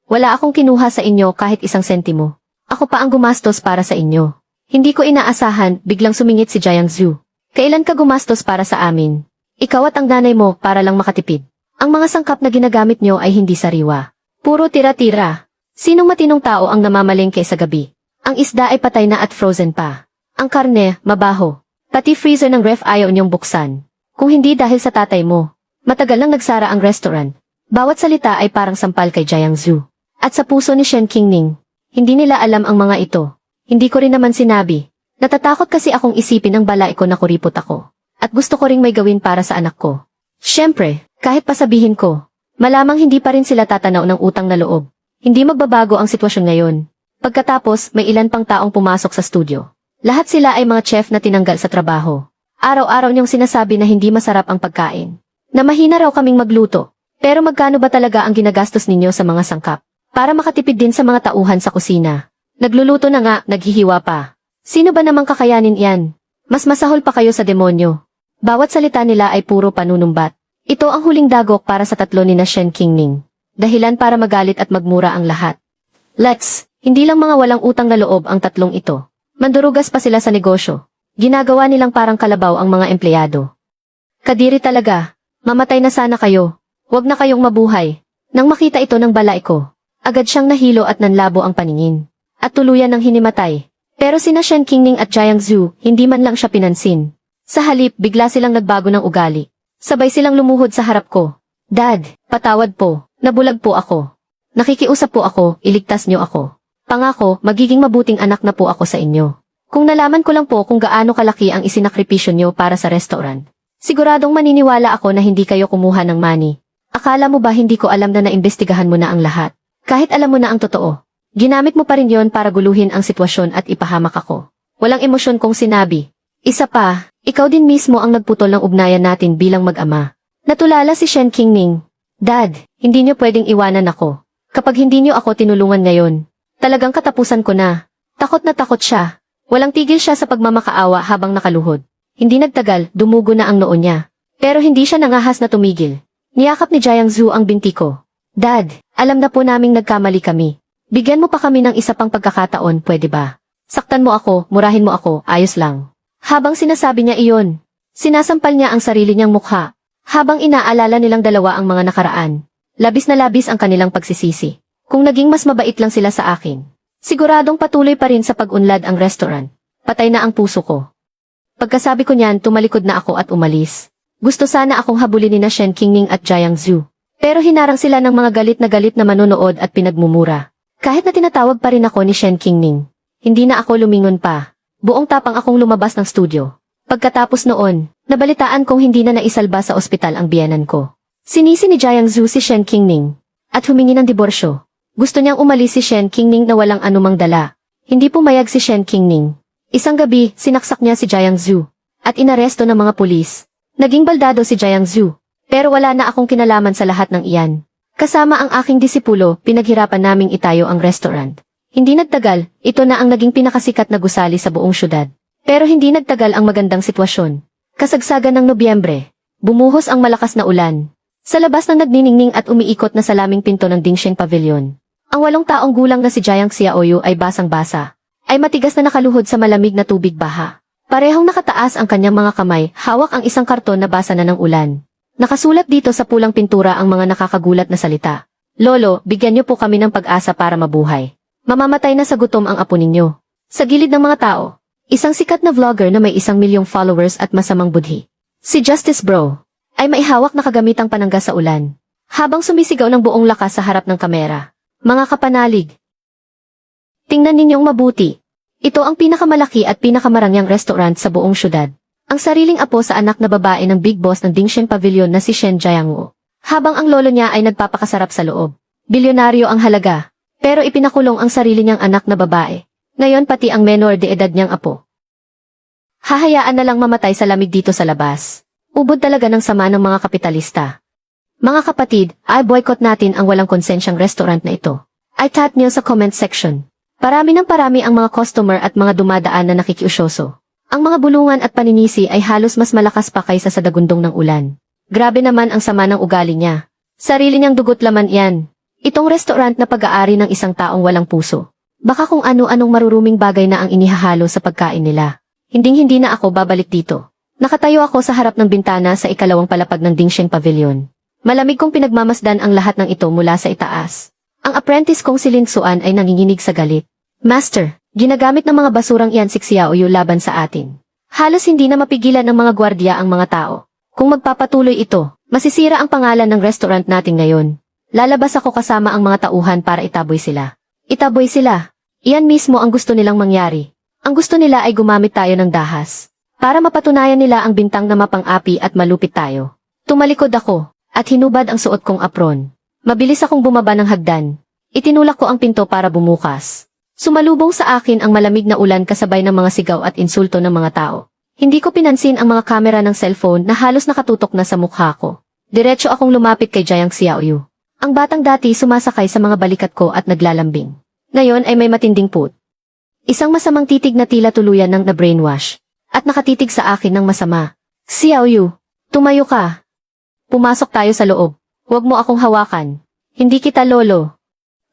Wala akong kinuha sa inyo kahit 1 sentimo. Ako pa ang gumastos para sa inyo. Hindi ko inaasahan, biglang sumingit si Jiang Zhu. Kailan ka gumastos para sa amin? Ikaw at ang nanay mo para lang makatipid. Ang mga sangkap na ginagamit nyo ay hindi sariwa. Puro tira-tira. Sinong matinong tao ang namamalengke sa gabi? Ang isda ay patay na at frozen pa. Ang karne, mabaho. Pati freezer ng ref ayaw niyong buksan. Kung hindi dahil sa tatay mo. Matagal lang nagsara ang restaurant. Bawat salita ay parang sampal kay Jiang Zhu. At sa puso ni Shen Qingning. Hindi nila alam ang mga ito. Hindi ko rin naman sinabi. Natatakot kasi akong isipin ng balay ko na kuripot ako. At gusto ko ring may gawin para sa anak ko. Siyempre, kahit pasabihin ko, malamang hindi pa rin sila tatanaw ng utang na loob. Hindi magbabago ang sitwasyon ngayon. Pagkatapos, may ilan pang taong pumasok sa studio. Lahat sila ay mga chef na tinanggal sa trabaho. Araw-araw niyong sinasabi na hindi masarap ang pagkain. Na mahina raw kaming magluto. Pero magkano ba talaga ang ginagastos ninyo sa mga sangkap? Para makatipid din sa mga tauhan sa kusina. Nagluluto na nga, naghihiwa pa. Sino ba namang kakayanin yan? Mas masahol pa kayo sa demonyo. Bawat salita nila ay puro panunumbat. Ito ang huling dagok para sa tatlo ni na Shen Qingning. Dahilan para magalit at magmura ang lahat. Hindi lang mga walang utang na loob ang tatlong ito. Mandurugas pa sila sa negosyo. Ginagawa nilang parang kalabaw ang mga empleyado. Kadiri talaga. Mamatay na sana kayo. Huwag na kayong mabuhay. Nang makita ito ng balay ko, agad siyang nahilo at nanlabo ang paningin. At tuluyan ng hinimatay. Pero sina Shen Qingning at Jiang Zhu, hindi man lang siya pinansin. Sa halip, bigla silang nagbago ng ugali. Sabay silang lumuhod sa harap ko. Dad, patawad po. Nabulag po ako. Nakikiusap po ako, iligtas niyo ako. Pangako, magiging mabuting anak na po ako sa inyo. Kung nalaman ko lang po kung gaano kalaki ang isinakripisyo niyo para sa restaurant, siguradong maniniwala ako na hindi kayo kumuha ng money. Akala mo ba hindi ko alam na naimbestigahan mo na ang lahat? Kahit alam mo na ang totoo. Ginamit mo pa rin yon para guluhin ang sitwasyon at ipahamak ako. Walang emosyon kong sinabi. Isa pa, ikaw din mismo ang nagputol ng ugnayan natin bilang mag-ama. Natulala si Shen Qingning. Dad, hindi niyo pwedeng iwanan ako. Kapag hindi niyo ako tinulungan ngayon, talagang katapusan ko na. Takot na takot siya. Walang tigil siya sa pagmamakaawa habang nakaluhod. Hindi nagtagal, dumugo na ang noo niya. Pero hindi siya nangahas na tumigil. Niyakap ni Jiang Zhu ang binti ko. Dad, alam na po naming nagkamali kami. Bigyan mo pa kami ng isa pang pagkakataon, pwede ba? Saktan mo ako, murahin mo ako, ayos lang. Habang sinasabi niya iyon, sinasampal niya ang sarili niyang mukha. Habang inaalala nilang dalawa ang mga nakaraan, labis na labis ang kanilang pagsisisi. Kung naging mas mabait lang sila sa akin, siguradong patuloy pa rin sa pag-unlad ang restaurant. Patay na ang puso ko. Pagkasabi ko niyan, tumalikod na ako at umalis. Gusto sana akong habulin ni na Shen Qingning at Jiang Zhu. Pero hinarang sila ng mga galit na manonood at pinagmumura. Kahit na tinatawag pa rin ako ni Shen Qingning, hindi na ako lumingon pa. Buong tapang akong lumabas ng studio. Pagkatapos noon, nabalitaan kong hindi na naisalba sa ospital ang biyenan ko. Sinisi ni Jiang Zhu si Shen Qingning at humingi ng diborsyo. Gusto niyang umalis si Shen Qingning na walang anumang dala. Hindi pumayag si Shen Qingning. Isang gabi, sinaksak niya si Jiang Zhu at inaresto ng mga pulis. Naging baldado si Jiang Zhu, pero wala na akong kinalaman sa lahat ng iyan. Kasama ang aking disipulo, pinaghirapan naming itayo ang restaurant. Hindi nagtagal, ito na ang naging pinakasikat na gusali sa buong syudad. Pero hindi nagtagal ang magandang sitwasyon. Kasagsagan ng Nobyembre, bumuhos ang malakas na ulan. Sa labas ng nagniningning at umiikot na salaming pinto ng Dingsheng Pavilion. Ang 8 taong gulang na si Jiang Xiaoyu ay basang-basa. Ay matigas na nakaluhod sa malamig na tubig baha. Parehong nakataas ang kanyang mga kamay, hawak ang isang karton na basa na ng ulan. Nakasulat dito sa pulang pintura ang mga nakakagulat na salita. Lolo, bigyan niyo po kami ng pag-asa para mabuhay. Mamamatay na sa gutom ang apo ninyo. Sa gilid ng mga tao, isang sikat na vlogger na may 1 milyong followers at masamang budhi. Si Justice Bro ay maihawak na kagamitang panangga sa ulan. Habang sumisigaw ng buong lakas sa harap ng kamera. Mga kapanalig. Tingnan ninyong mabuti. Ito ang pinakamalaki at pinakamarangyang restaurant sa buong syudad. Ang sariling apo sa anak na babae ng big boss ng Dingsheng Pavilion na si Shen Jiangwu. Habang ang lolo niya ay nagpapakasarap sa loob. Bilyonaryo ang halaga, pero ipinakulong ang sarili niyang anak na babae. Ngayon pati ang menor de edad niyang apo. Hahayaan na lang mamatay sa lamig dito sa labas. Ubod talaga ng sama ng mga kapitalista. Mga kapatid, ay boycott natin ang walang konsensyang restaurant na ito. I type niyo sa comment section. Parami ng parami ang mga customer at mga dumadaan na nakikiusyoso. Ang mga bulungan at paninisi ay halos mas malakas pa kaysa sa dagundong ng ulan. Grabe naman ang sama ng ugali niya. Sarili niyang dugot laman yan. Itong restaurant na pag-aari ng isang taong walang puso. Baka kung ano-anong maruruming bagay na ang inihahalo sa pagkain nila. Hinding-hindi na ako babalik dito. Nakatayo ako sa harap ng bintana sa ikalawang palapag ng Dingsheng Pavilion. Malamig kong pinagmamasdan ang lahat ng ito mula sa itaas. Ang apprentice kong si Lin Xuan ay nanginginig sa galit. Master, ginagamit ng mga basurang iyan si Xiaoyu laban sa atin. Halos hindi na mapigilan ng mga gwardiya ang mga tao. Kung magpapatuloy ito, masisira ang pangalan ng restaurant natin ngayon. Lalabas ako kasama ang mga tauhan para itaboy sila. Itaboy sila. Iyan mismo ang gusto nilang mangyari. Ang gusto nila ay gumamit tayo ng dahas. Para mapatunayan nila ang bintang na mapang-api at malupit tayo. Tumalikod ako, at hinubad ang suot kong apron. Mabilis akong bumaba ng hagdan. Itinulak ko ang pinto para bumukas. Sumalubong sa akin ang malamig na ulan kasabay ng mga sigaw at insulto ng mga tao. Hindi ko pinansin ang mga kamera ng cellphone na halos nakatutok na sa mukha ko. Diretso akong lumapit kay Jiang Xiaoyu. Ang batang dati sumasakay sa mga balikat ko at naglalambing. Ngayon ay may matinding put. Isang masamang titig na tila tuluyan ng na-brainwash. At nakatitig sa akin ng masama. Xiaoyu, tumayo ka. Pumasok tayo sa loob. Huwag mo akong hawakan. Hindi kita lolo.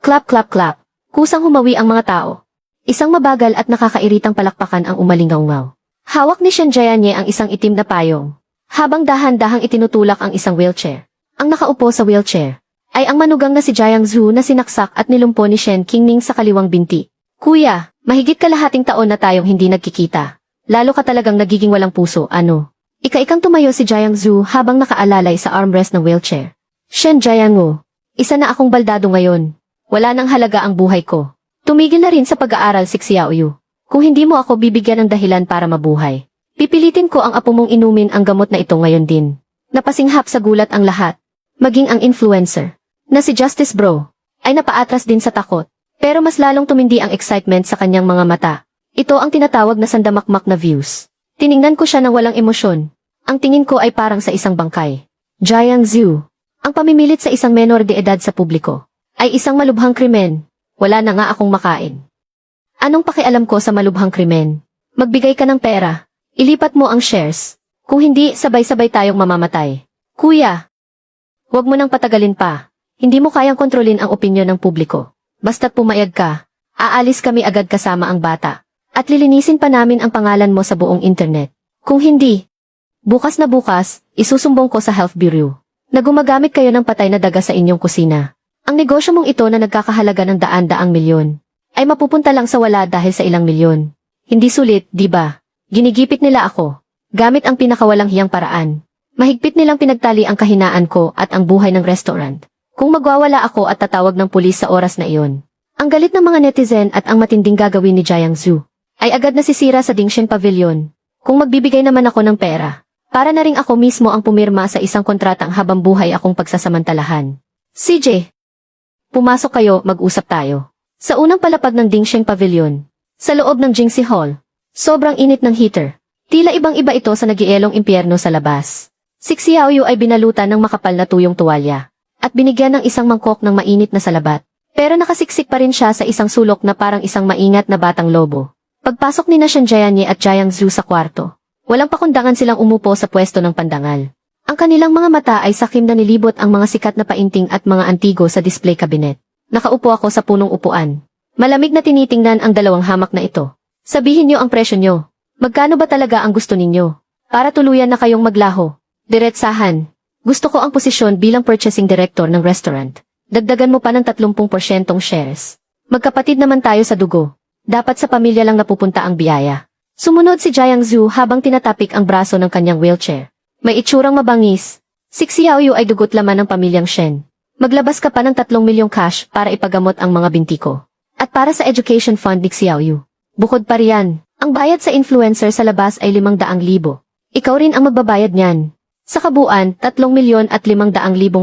Clap clap clap. Kusang humawi ang mga tao. Isang mabagal at nakakairitang palakpakan ang umalingaw-ngaw. Hawak ni Shen Jianye ang isang itim na payong. Habang dahan-dahang itinutulak ang isang wheelchair. Ang nakaupo sa wheelchair ay ang manugang na si Jiang Zhu na sinaksak at nilumpo ni Shen Qingning sa kaliwang binti. Kuya, mahigit kalahating taon na tayong hindi nagkikita. Lalo ka talagang nagiging walang puso, ano? Ika-ikang tumayo si Jiang Zhu habang nakaalalay sa armrest ng wheelchair. Shen Jiangu, isa na akong baldado ngayon. Wala nang halaga ang buhay ko. Tumigil na rin sa pag-aaral si Xiaoyu. Kung hindi mo ako bibigyan ng dahilan para mabuhay, pipilitin ko ang apo mong inumin ang gamot na ito ngayon din. Napasinghap sa gulat ang lahat. Maging ang influencer, na si Justice Bro, ay napaatras din sa takot. Pero mas lalong tumindi ang excitement sa kanyang mga mata. Ito ang tinatawag na sandamakmak na views. Tiningnan ko siya ng walang emosyon. Ang tingin ko ay parang sa isang bangkay. Jiang Zhu, ang pamimilit sa isang menor de edad sa publiko, ay isang malubhang krimen. Wala na nga akong makain. Anong pakialam ko sa malubhang krimen? Magbigay ka ng pera. Ilipat mo ang shares. Kung hindi, sabay-sabay tayong mamamatay. Kuya, huwag mo nang patagalin pa. Hindi mo kayang kontrolin ang opinyon ng publiko. Basta't pumayag ka, aalis kami agad kasama ang bata. At lilinisin pa namin ang pangalan mo sa buong internet. Kung hindi, bukas na bukas, isusumbong ko sa Health Bureau na gumagamit kayo ng patay na daga sa inyong kusina. Ang negosyo mong ito na nagkakahalaga ng daan-daang milyon ay mapupunta lang sa wala dahil sa ilang milyon. Hindi sulit, di ba? Ginigipit nila ako. Gamit ang pinakawalang hiyang paraan. Mahigpit nilang pinagtali ang kahinaan ko at ang buhay ng restaurant. Kung magwawala ako at tatawag ng pulis sa oras na iyon. Ang galit ng mga netizen at ang matinding gagawin ni Jiang Zhu ay agad nasisira sa Dingsheng Pavilion. Kung magbibigay naman ako ng pera, para na ring ako mismo ang pumirma sa isang kontratang habang buhay akong pagsasamantalahan. CJ, pumasok kayo, mag-usap tayo. Sa unang palapag ng Dingsheng Pavilion, sa loob ng Jingxi Hall, sobrang init ng heater. Tila ibang-iba ito sa nagielong impyerno sa labas. Si Xiaoyu ay binalutan ng makapal na tuyong tuwalya, at binigyan ng isang mangkok ng mainit na salabat. Pero nakasiksik pa rin siya sa isang sulok na parang isang maingat na batang lobo. Pagpasok ni Shen Jianye at Jiang Zhu sa kwarto, walang pakundangan silang umupo sa pwesto ng pandangal. Ang kanilang mga mata ay sakim na nilibot ang mga sikat na painting at mga antigo sa display cabinet. Nakaupo ako sa punong upuan. Malamig na tinitingnan ang dalawang hamak na ito. Sabihin niyo ang presyo niyo. Magkano ba talaga ang gusto ninyo? Para tuluyan na kayong maglaho. Diretsahan. Gusto ko ang posisyon bilang purchasing director ng restaurant. Dagdagan mo pa ng 30% shares. Magkapatid naman tayo sa dugo. Dapat sa pamilya lang napupunta ang biyaya. Sumunod si Jiang Zhu habang tinatapik ang braso ng kanyang wheelchair. May itsurang mabangis. Si Xiaoyu ay dugot laman ng pamilyang Shen. Maglabas ka pa ng 3 milyong cash para ipagamot ang mga binti ko. At para sa education fund ni Xiaoyu. Bukod pa riyan, ang bayad sa influencer sa labas ay 500,000. Ikaw rin ang magbabayad niyan. Sa kabuuan, 3,500,000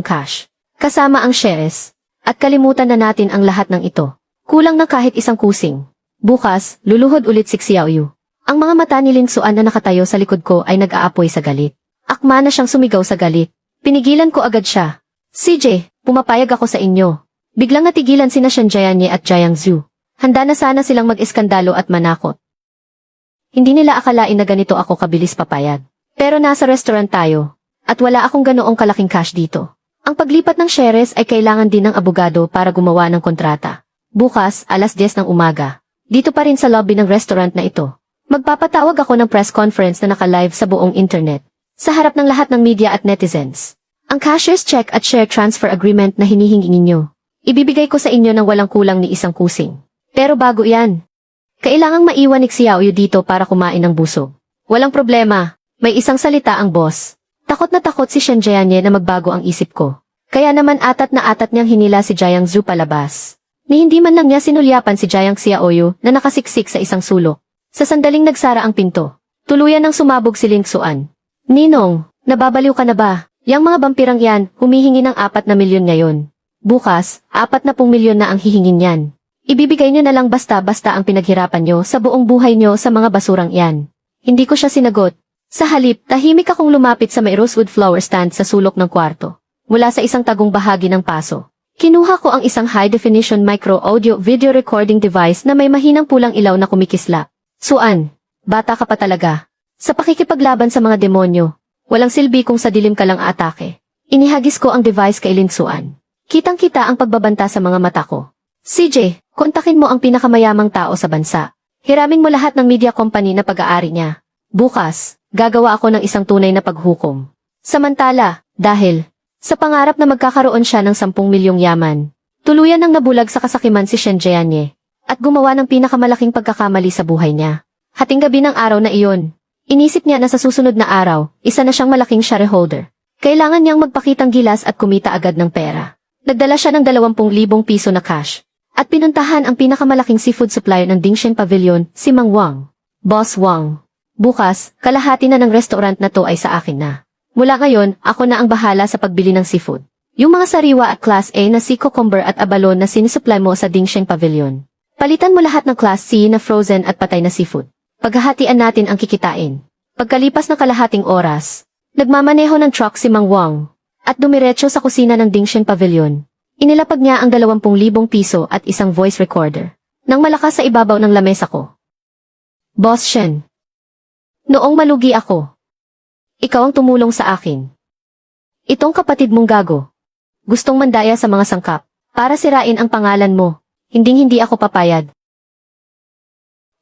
cash. Kasama ang shares. At kalimutan na natin ang lahat ng ito. Kulang na kahit isang kusing. Bukas, luluhod ulit si Xiaoyu. Ang mga mata ni Ling Xuan na nakatayo sa likod ko ay nag-aapoy sa galit. Akma na siyang sumigaw sa galit. Pinigilan ko agad siya. CJ, pumapayag ako sa inyo. Biglang natigilan sina Shen Jianye at Jiang Zhu. Handa na sana silang mag-iskandalo at manakot. Hindi nila akalain na ganito ako kabilis papayag. Pero nasa restaurant tayo. At wala akong ganoong kalaking cash dito. Ang paglipat ng shares ay kailangan din ng abogado para gumawa ng kontrata. Bukas, alas 10 ng umaga. Dito pa rin sa lobby ng restaurant na ito. Magpapatawag ako ng press conference na naka-live sa buong internet. Sa harap ng lahat ng media at netizens. Ang cashier's check at share transfer agreement na hinihingi ninyo. Ibibigay ko sa inyo ng walang kulang ni isang kusing. Pero bago yan, kailangang maiwan ni Xiaoyu dito para kumain ng busog. Walang problema, may isang salita ang boss. Takot na takot si Shen Jianye na magbago ang isip ko. Kaya naman atat na atat niyang hinila si Jiang Zhu palabas. Ni hindi man lang niya sinulyapan si Jiang Xiaoyu na nakasiksik sa isang sulok. Sa sandaling nagsara ang pinto, tuluyan ng sumabog si Ling Xuan. Ninong, nababaliw ka na ba? Yang mga vampirang yan, humihingi ng 4 na milyon ngayon. Bukas, 40 milyon na ang hihingin yan. Ibibigay niyo na lang basta-basta ang pinaghirapan niyo sa buong buhay niyo sa mga basurang yan. Hindi ko siya sinagot. Sa halip, tahimik akong lumapit sa may rosewood flower stand sa sulok ng kwarto. Mula sa isang tagong bahagi ng paso. Kinuha ko ang isang high-definition micro-audio video recording device na may mahinang pulang ilaw na kumikislap. Suan, bata ka pa talaga. Sa pakikipaglaban sa mga demonyo, walang silbi kung sa dilim ka lang atake. Inihagis ko ang device kay Ling Xuan. Kitang-kita ang pagbabanta sa mga mata ko. CJ, kontakin mo ang pinakamayamang tao sa bansa. Hiramin mo lahat ng media company na pag-aari niya. Bukas, gagawa ako ng isang tunay na paghukom. Samantala, dahil sa pangarap na magkakaroon siya ng 10 milyong yaman, tuluyan nang nabulag sa kasakiman si Shen Jianye at gumawa ng pinakamalaking pagkakamali sa buhay niya. Hating gabi ng araw na iyon, inisip niya na sa susunod na araw, isa na siyang malaking shareholder. Kailangan niyang magpakitang gilas at kumita agad ng pera. Nagdala siya ng 20,000 piso na cash at pinuntahan ang pinakamalaking seafood supplier ng Dingxian Pavilion, si Mang Wang. Boss Wang, bukas, kalahati na ng restaurant na to ay sa akin na. Mula ngayon, ako na ang bahala sa pagbili ng seafood. Yung mga sariwa at Class A na sea cucumber at abalon na sinisupply mo sa Dingxian Pavilion. Palitan mo lahat ng Class C na frozen at patay na seafood. Paghahatian natin ang kikitain. Pagkalipas ng kalahating oras, nagmamaneho ng truck si Mang Wang at dumiretso sa kusina ng Dingxian Pavilion. Inilapag niya ang 20,000 piso at isang voice recorder. Nang malakas sa ibabaw ng lamesa ko. Boss Shen. Noong malugi ako. Ikaw ang tumulong sa akin. Itong kapatid mong gago. Gustong mandaya sa mga sangkap. Para sirain ang pangalan mo. Hinding-hindi ako papayag.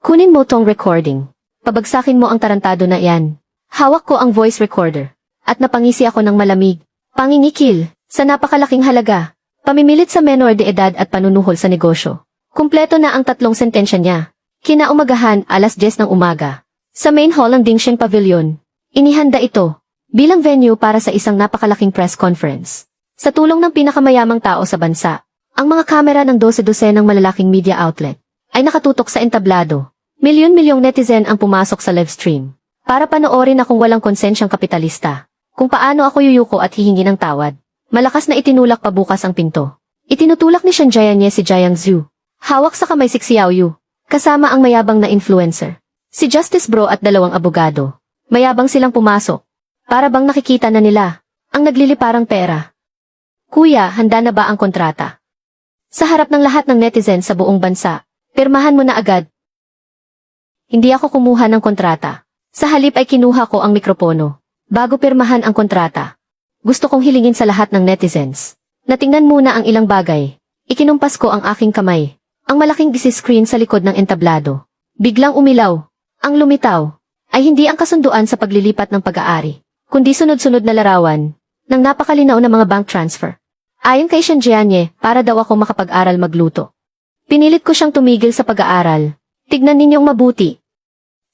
Kunin mo tong recording. Pabagsakin mo ang tarantado na yan. Hawak ko ang voice recorder. At napangisi ako ng malamig. Pangingikil. Sa napakalaking halaga. Pamimilit sa menor de edad at panunuhol sa negosyo. Kumpleto na ang 3 sentensya niya. Kinaumagahan, alas 10 ng umaga. Sa main hall ng Dingxian Pavilion. Inihanda ito bilang venue para sa isang napakalaking press conference. Sa tulong ng pinakamayamang tao sa bansa, ang mga kamera ng 12 ng malalaking media outlet ay nakatutok sa entablado. Milyon-milyong netizen ang pumasok sa live stream para panoorin akong walang konsensyang kapitalista. Kung paano ako yuyuko at hihingi ng tawad. Malakas na itinulak pa bukas ang pinto. Itinutulak ni Shen Jianye si Jiang Zhu. Hawak sa kamay si Xiaoyu, kasama ang mayabang na influencer. Si Justice Bro at 2 abogado. Mayabang silang pumasok. Para bang nakikita na nila ang nagliliparang pera. Kuya, handa na ba ang kontrata? Sa harap ng lahat ng netizen sa buong bansa, pirmahan mo na agad. Hindi ako kumuha ng kontrata. Sa halip ay kinuha ko ang mikropono. Bago pirmahan ang kontrata. Gusto kong hilingin sa lahat ng netizens. Natingnan muna ang ilang bagay. Ikinumpas ko ang aking kamay. Ang malaking screen sa likod ng entablado. Biglang umilaw. Ang lumitaw ay hindi ang kasunduan sa paglilipat ng pag-aari, kundi sunod-sunod na larawan ng napakalinaw na mga bank transfer. Ayon kay Shen Jianye, para daw ako makapag-aral magluto. Pinilit ko siyang tumigil sa pag-aaral. Tignan ninyong mabuti.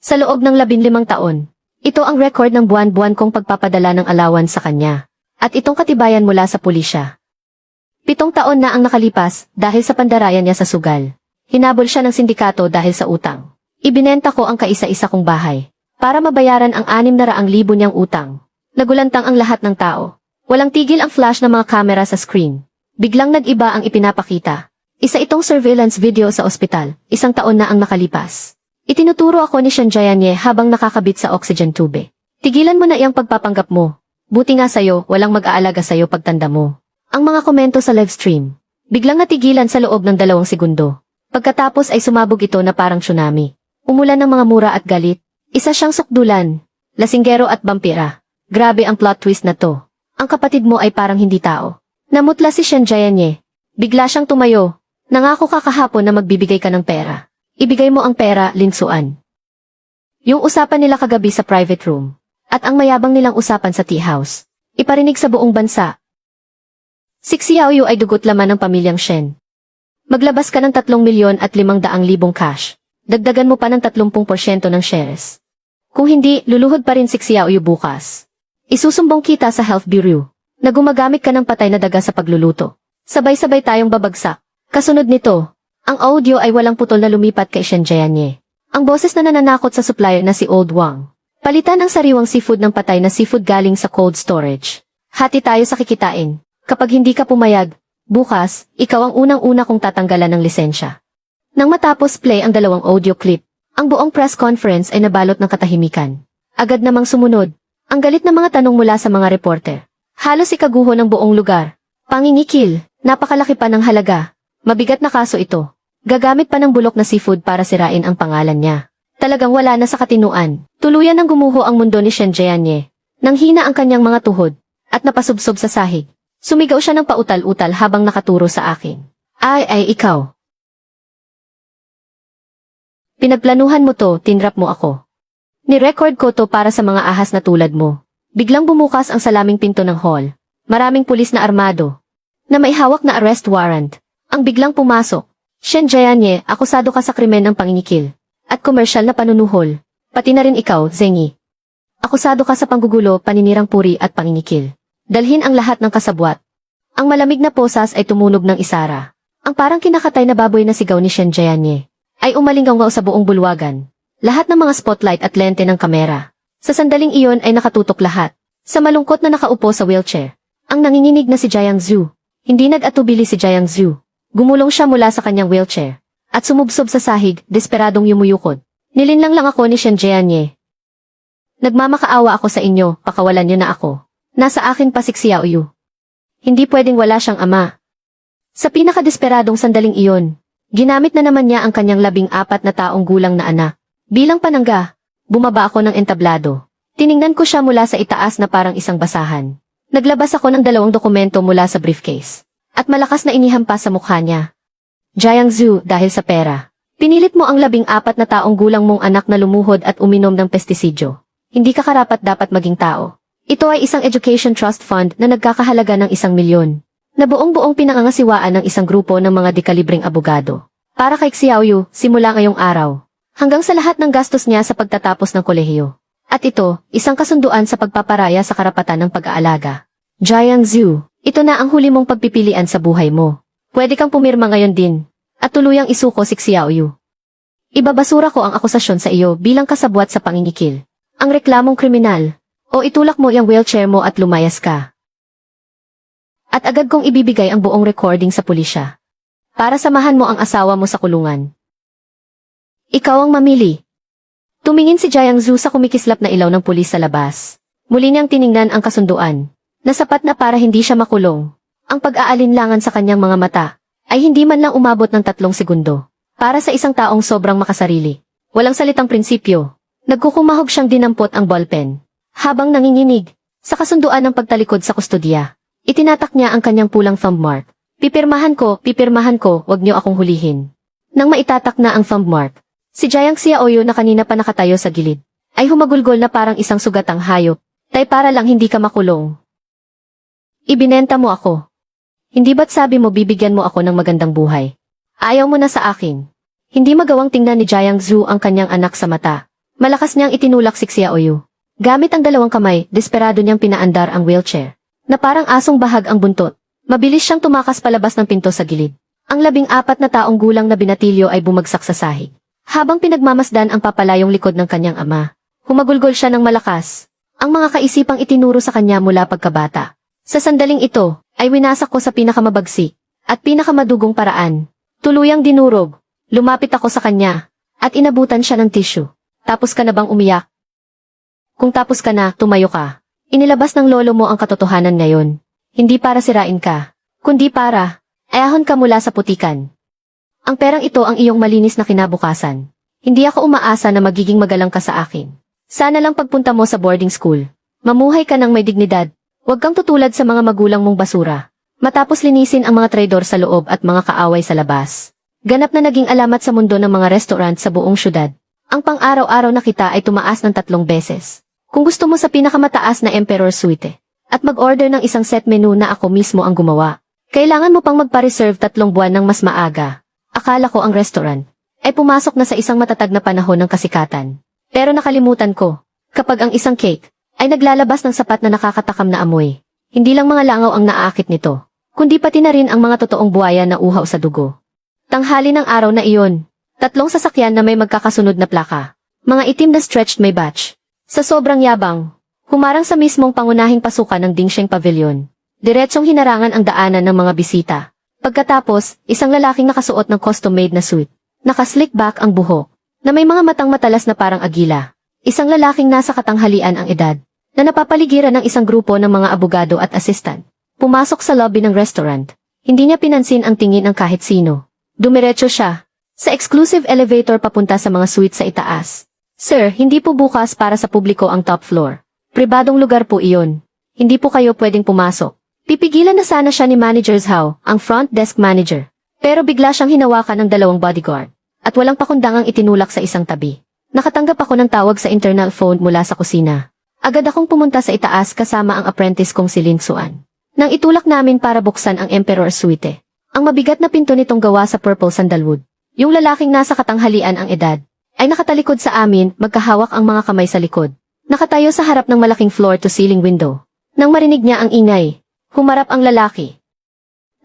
Sa loob ng 15 taon, ito ang record ng buwan-buwan kong pagpapadala ng allowance sa kanya. At itong katibayan mula sa pulisya. 7 taon na ang nakalipas dahil sa pandarayan niya sa sugal. Hinabol siya ng sindikato dahil sa utang. Ibinenta ko ang kaisa-isa kong bahay para mabayaran ang 600,000 niyang utang. Nagulantang ang lahat ng tao. Walang tigil ang flash ng mga kamera sa screen. Biglang nag-iba ang ipinapakita. Isa itong surveillance video sa ospital, 1 taon na ang nakalipas. Itinuturo ako ni Shanjayanye habang nakakabit sa oxygen tube. Tigilan mo na iyang pagpapanggap mo. Buti nga sa'yo, walang mag-aalaga sa'yo pagtanda mo. Ang mga komento sa livestream. Biglang natigilan sa loob ng 2 segundo. Pagkatapos ay sumabog ito na parang tsunami. Umulan ng mga mura at galit. Isa siyang sukdulan, lasinggero at vampira. Grabe ang plot twist na to. Ang kapatid mo ay parang hindi tao. Namutla si Shanjayanye. Bigla siyang tumayo. Nangako ka kahapon na magbibigay ka ng pera. Ibigay mo ang pera, Linsuan. Yung usapan nila kagabi sa private room. At ang mayabang nilang usapan sa tea house. Iparinig sa buong bansa. Si Xiaoyu ay dugot laman ng pamilyang Shen. Maglabas ka ng 3,500,000 cash. Dagdagan mo pa ng 30% ng shares. Kung hindi, luluhod pa rin si Xiaoyu bukas. Isusumbong kita sa Health Bureau na gumagamit ka ng patay na daga sa pagluluto. Sabay-sabay tayong babagsak. Kasunod nito, ang audio ay walang putol na lumipat kay Shanjayanye. Ang boses na nananakot sa supplier na si Old Wang. Palitan ang sariwang seafood ng patay na seafood galing sa cold storage. Hati tayo sa kikitain. Kapag hindi ka pumayag, bukas, ikaw ang unang-una kong tatanggalan ng lisensya. Nang matapos play ang 2 audio clip, ang buong press conference ay nabalot ng katahimikan. Agad namang sumunod, ang galit na mga tanong mula sa mga reporter. Halos ikaguho ng buong lugar. Pangingikil, napakalaki pa ng halaga. Mabigat na kaso ito. Gagamit pa ng bulok na seafood para sirain ang pangalan niya. Talagang wala na sa katinuan. Tuluyan ng gumuho ang mundo ni Shanjayanye. Nang hina ang kanyang mga tuhod, at napasubsob sa sahig. Sumigaw siya ng pautal-utal habang nakaturo sa akin. Ay, ikaw. Pinagplanuhan mo to, tinrap mo ako. Ni-record ko to para sa mga ahas na tulad mo. Biglang bumukas ang salaming pinto ng hall. Maraming pulis na armado. Na may hawak na arrest warrant. Ang biglang pumasok. Shanjayanye, akusado ka sa krimen ng pangingikil. At komersyal na panunuhol. Pati na rin ikaw, Zengi. Akusado ka sa panggugulo, paninirang puri at pangingikil. Dalhin ang lahat ng kasabwat. Ang malamig na posas ay tumunog ng isara. Ang parang kinakatay na baboy na sigaw ni Shanjayanye ay umalinggaw sa buong bulwagan. Lahat ng mga spotlight at lente ng kamera. Sa sandaling iyon ay nakatutok lahat. Sa malungkot na nakaupo sa wheelchair. Ang nanginginig na si Jiang Zhu. Hindi nag-atubili si Jiang Zhu. Gumulong siya mula sa kanyang wheelchair. At sumubsob sa sahig, desperadong yumuyukod. Nilinlang lang ako ni Shanjayanye. Nagmamakaawa ako sa inyo, pakawalan niyo na ako. Nasa akin pa si Xiaoyu. Hindi pwedeng wala siyang ama. Sa pinakadesperadong sandaling iyon, ginamit na naman niya ang kanyang 14 na taong gulang na anak. Bilang panangga, bumaba ako ng entablado. Tiningnan ko siya mula sa itaas na parang isang basahan. Naglabas ako ng 2 dokumento mula sa briefcase. At malakas na inihampas sa mukha niya. Jiang Zhu, dahil sa pera. Pinilit mo ang 14 na taong gulang mong anak na lumuhod at uminom ng pestisidyo. Hindi ka karapat-dapat maging tao. Ito ay isang education trust fund na nagkakahalaga ng 1,000,000. Na buong-buong pinangangasiwaan ng isang grupo ng mga dekalibreng abogado. Para kay Xiaoyu, simula ngayong araw. Hanggang sa lahat ng gastos niya sa pagtatapos ng kolehiyo. At ito, isang kasunduan sa pagpaparaya sa karapatan ng pag-aalaga. Jiang Zhu, ito na ang huli mong pagpipilian sa buhay mo. Pwede kang pumirma ngayon din. At tuluyang isuko si Xiaoyu. Ibabasura ko ang akusasyon sa iyo bilang kasabwat sa pangingikil. Ang reklamong kriminal. O itulak mo yung wheelchair mo at lumayas ka. At agad kong ibibigay ang buong recording sa pulisya. Para samahan mo ang asawa mo sa kulungan. Ikaw ang mamili. Tumingin si Jiang Zhu sa kumikislap na ilaw ng pulis sa labas. Muli niyang tiningnan ang kasunduan. Na sapat na para hindi siya makulong. Ang pag-aalinlangan sa kanyang mga mata ay hindi man lang umabot ng 3 segundo. Para sa isang taong sobrang makasarili. Walang salitang prinsipyo. Nagkukumahog siyang dinampot ang ballpen. Habang nanginginig, sa kasunduan ng pagtalikod sa kustodiya, itinatak niya ang kanyang pulang thumb mark. Pipirmahan ko, wag niyo akong hulihin. Nang maitatak na ang thumb mark, si Jiang Xiaoyu na kanina pa nakatayo sa gilid, ay humagulgol na parang isang sugatang hayop, tay para lang hindi ka makulong. Ibinenta mo ako. Hindi ba't sabi mo bibigyan mo ako ng magandang buhay? Ayaw mo na sa akin. Hindi magawang tingnan ni Jiang Zhu ang kanyang anak sa mata. Malakas niyang itinulak si Xiaoyu. Gamit ang 2 kamay, desperado niyang pinaandar ang wheelchair. Na parang asong bahag ang buntot. Mabilis siyang tumakas palabas ng pinto sa gilid. Ang 14 na taong gulang na binatilyo ay bumagsak sa sahig. Habang pinagmamasdan ang papalayong likod ng kanyang ama, humagulgol siya ng malakas. ang mga kaisipang itinuro sa kanya mula pagkabata. Sa sandaling ito, ay winasak ko sa pinakamabagsik at pinakamadugong paraan. Tuluyang dinurog, lumapit ako sa kanya, at inabutan siya ng tissue. Tapos ka na bang umiyak? Kung tapos ka na, tumayo ka. Inilabas ng lolo mo ang katotohanan ngayon. Hindi para sirain ka, kundi para ayahon ka mula sa putikan. Ang perang ito ang iyong malinis na kinabukasan. Hindi ako umaasa na magiging magalang ka sa akin. Sana lang pagpunta mo sa boarding school, mamuhay ka ng may dignidad. Huwag kang tutulad sa mga magulang mong basura. Matapos linisin ang mga traidor sa loob at mga kaaway sa labas. Ganap na naging alamat sa mundo ng mga restaurant sa buong syudad. Ang pang-araw-araw na kita ay tumaas ng 3 beses. Kung gusto mo sa pinakamataas na Emperor Suite, at mag-order ng isang set menu na ako mismo ang gumawa, kailangan mo pang magpa-reserve 3 buwan ng mas maaga. Akala ko ang restaurant ay pumasok na sa isang matatag na panahon ng kasikatan. Pero nakalimutan ko, kapag ang isang cake ay naglalabas ng sapat na nakakatakam na amoy, hindi lang mga langaw ang naaakit nito, kundi pati na rin ang mga totoong buhaya na uhaw sa dugo. Tanghali ng araw na iyon, 3 sasakyan na may magkakasunod na plaka, mga itim na stretched may batch. Sa sobrang yabang, humarang sa mismong pangunahing pasukan ng Dingsheng Pavilion. Diretsong hinarangan ang daanan ng mga bisita. Pagkatapos, isang lalaking nakasuot ng custom-made na suit. Nakaslick back ang buhok, na may mga matang matalas na parang agila. Isang lalaking nasa katanghalian ang edad, na napapaligiran ng isang grupo ng mga abogado at assistant. Pumasok sa lobby ng restaurant. Hindi niya pinansin ang tingin ng kahit sino. Dumiretso siya sa exclusive elevator papunta sa mga suite sa itaas. Sir, hindi po bukas para sa publiko ang top floor. Pribadong lugar po iyon. Hindi po kayo pwedeng pumasok. Pipigilan na sana siya ni Manager Zhao, ang front desk manager. Pero bigla siyang hinawakan ng 2 bodyguard. At walang pakundangang itinulak sa isang tabi. Nakatanggap ako ng tawag sa internal phone mula sa kusina. Agad akong pumunta sa itaas kasama ang apprentice kong si Lin Xuan. Nang itulak namin para buksan ang Emperor Suite. Ang mabigat na pinto nitong gawa sa purple sandalwood. Yung lalaking nasa katanghalian ang edad, ay nakatalikod sa amin, magkahawak ang mga kamay sa likod. Nakatayo sa harap ng malaking floor-to-ceiling window. Nang marinig niya ang ingay, humarap ang lalaki.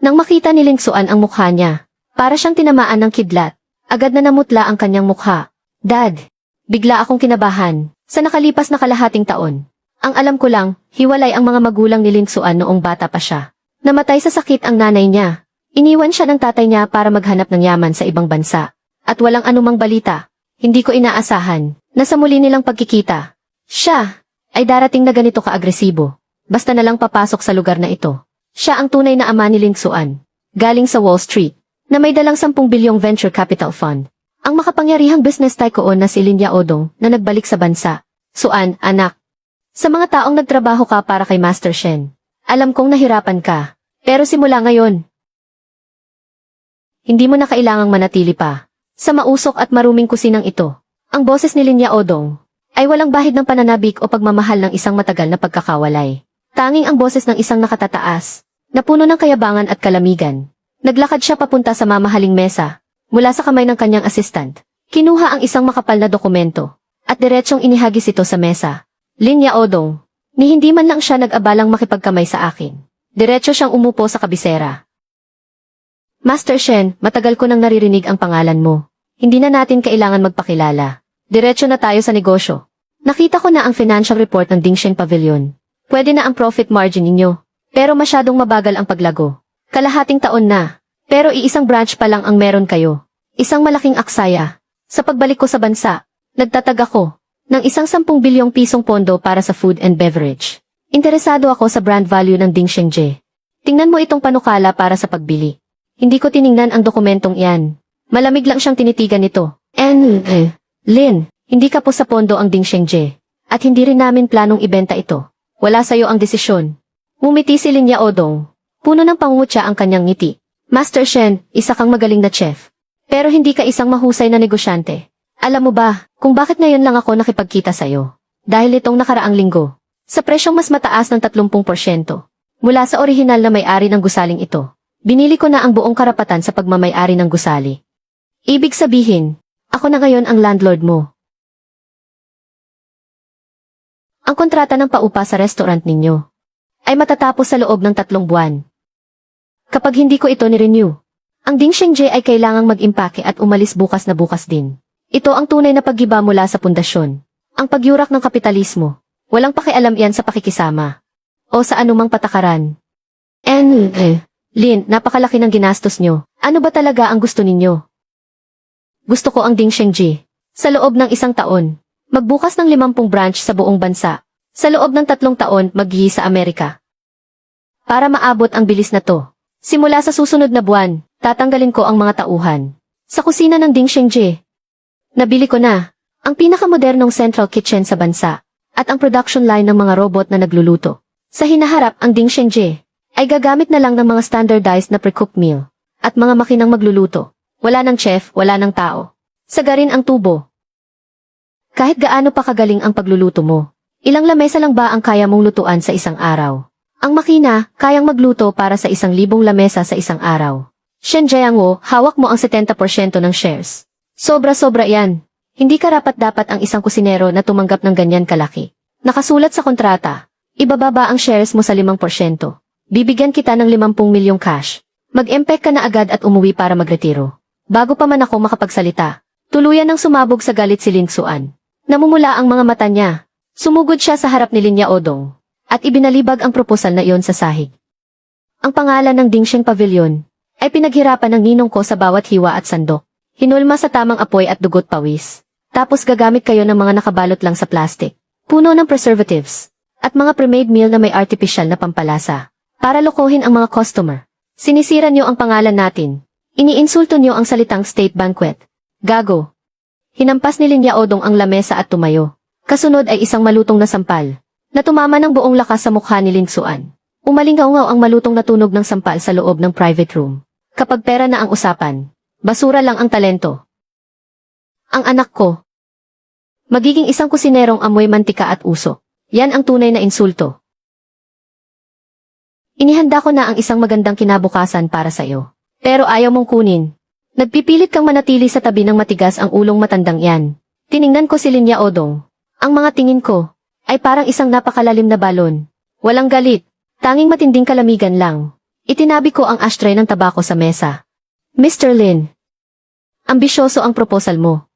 Nang makita ni Ling Xuan ang mukha niya, para siyang tinamaan ng kidlat, agad na namutla ang kanyang mukha. Dad! Bigla akong kinabahan, sa nakalipas na kalahating taon. Ang alam ko lang, hiwalay ang mga magulang ni Ling Xuan noong bata pa siya. Namatay sa sakit ang nanay niya. Iniwan siya ng tatay niya para maghanap ng yaman sa ibang bansa. At walang anumang balita. Hindi ko inaasahan na sa muli nilang pagkikita, siya ay darating na ganito ka-agresibo. Basta na lang papasok sa lugar na ito. Siya ang tunay na ama ni Ling Xuan, galing sa Wall Street, na may dalang 10 bilyong venture capital fund. Ang makapangyarihang business tycoon na si Lin Yaodong na nagbalik sa bansa. Xuan, anak. Sa mga taong nagtrabaho ka para kay Master Shen, alam kong nahirapan ka. Pero simula ngayon, hindi mo na kailangang manatili pa sa mausok at maruming kusinang ito. Ang boses ni Lin Yaodong ay walang bahid ng pananabik o pagmamahal ng isang matagal na pagkakawalay. Tanging ang boses ng isang nakatataas, na puno ng kayabangan at kalamigan. Naglakad siya papunta sa mamahaling mesa, mula sa kamay ng kanyang assistant. Kinuha ang isang makapal na dokumento, at diretsyong inihagis ito sa mesa. Lin Yaodong, ni hindi man lang siya nag-abalang makipagkamay sa akin. Diretsyo siyang umupo sa kabisera. Master Shen, matagal ko nang naririnig ang pangalan mo. Hindi na natin kailangan magpakilala. Diretsyo na tayo sa negosyo. Nakita ko na ang financial report ng Dingsheng Pavilion. Pwede na ang profit margin ninyo. Pero masyadong mabagal ang paglago. Kalahating taon na. Pero iisang branch pa lang ang meron kayo. Isang malaking aksaya. Sa pagbalik ko sa bansa, nagtatag ako ng isang 10 bilyong pisong pondo para sa food and beverage. Interesado ako sa brand value ng Dingsheng Je. Tingnan mo itong panukala para sa pagbili. Hindi ko tiningnan ang dokumentong iyan. Malamig lang siyang tinitigan nito. Lin, hindi ka po sa pondo ang Dingsheng Je. At hindi rin namin planong ibenta ito. Wala sa'yo ang desisyon. Ngumiti si Lin Yaodong. Puno ng pangungutya ang kanyang ngiti. Master Shen, isa kang magaling na chef. Pero hindi ka isang mahusay na negosyante. Alam mo ba, kung bakit ngayon lang ako nakipagkita sa'yo? Dahil itong nakaraang linggo. Sa presyong mas mataas ng 30%. Mula sa orihinal na may-ari ng gusaling ito. Binili ko na ang buong karapatan sa pagmamay-ari ng gusali. Ibig sabihin, ako na ngayon ang landlord mo. Ang kontrata ng paupa sa restaurant ninyo ay matatapos sa loob ng 3 buwan. Kapag hindi ko ito ni-renew, ang Dingsheng Je ay kailangang mag-impake at umalis bukas na bukas din. Ito ang tunay na paggiba mula sa pundasyon. Ang pagyurak ng kapitalismo. Walang pakialam yan sa pakikisama. O sa anumang patakaran. Lin, napakalaki ng ginastos nyo. Ano ba talaga ang gusto ninyo? Gusto ko ang Ding Shengji. Sa loob ng 1 taon, magbukas ng 50 branch sa buong bansa. Sa loob ng 3 taon, maghihi sa Amerika. Para maabot ang bilis na to, simula sa susunod na buwan, tatanggalin ko ang mga tauhan. Sa kusina ng Ding Shengji. Nabili ko na ang pinakamodernong central kitchen sa bansa at ang production line ng mga robot na nagluluto. Sa hinaharap, ang Ding Shengji ay gagamit na lang ng mga standardized na pre-cooked meal at mga makinang magluluto. Wala ng chef, wala ng tao. Sagarin ang tubo. Kahit gaano pa kagaling ang pagluluto mo, ilang lamesa lang ba ang kaya mong lutuan sa isang araw? Ang makina, kayang magluto para sa 1,000 lamesa sa isang araw. Shen Jiangwo, hawak mo ang 70% ng shares. Sobra-sobra yan. Hindi karapat-dapat ang isang kusinero na tumanggap ng ganyan kalaki. Nakasulat sa kontrata, ibababa ang shares mo sa 5%. Bibigyan kita ng 50 milyong cash. Mag-empek ka na agad at umuwi para magretiro. Bago pa man ako makapagsalita, tuluyan ng sumabog sa galit si Lin Xuan. Namumula ang mga mata niya. Sumugod siya sa harap ni Lin Yaodong at ibinalibag ang proposal na iyon sa sahig. Ang pangalan ng Dingsheng Pavilion ay pinaghirapan ng ninong ko sa bawat hiwa at sandok. Hinulma sa tamang apoy at dugot pawis. Tapos gagamit kayo ng mga nakabalot lang sa plastic, puno ng preservatives, at mga pre-made meal na may artificial na pampalasa para lokohin ang mga customer. Sinisira niyo ang pangalan natin. Iniinsulto niyo ang salitang state banquet. Gago. Hinampas ni Lin Yaodong ang lamesa at tumayo. Kasunod ay isang malutong na sampal na tumama ng buong lakas sa mukha ni Lin Xuan. Umalingaw-ngaw ang malutong na tunog ng sampal sa loob ng private room. Kapag pera na ang usapan, basura lang ang talento. Ang anak ko. Magiging isang kusinerong amoy mantika at usok. Yan ang tunay na insulto. Inihanda ko na ang isang magandang kinabukasan para sa iyo. Pero ayaw mong kunin. Nagpipilit kang manatili sa tabi ng matigas ang ulong matandang yan. Tiningnan ko si Lin Yaodong. Ang mga tingin ko ay parang isang napakalalim na balon. Walang galit, tanging matinding kalamigan lang. Itinabi ko ang ashtray ng tabako sa mesa. Mr. Lin, ambisyoso ang proposal mo.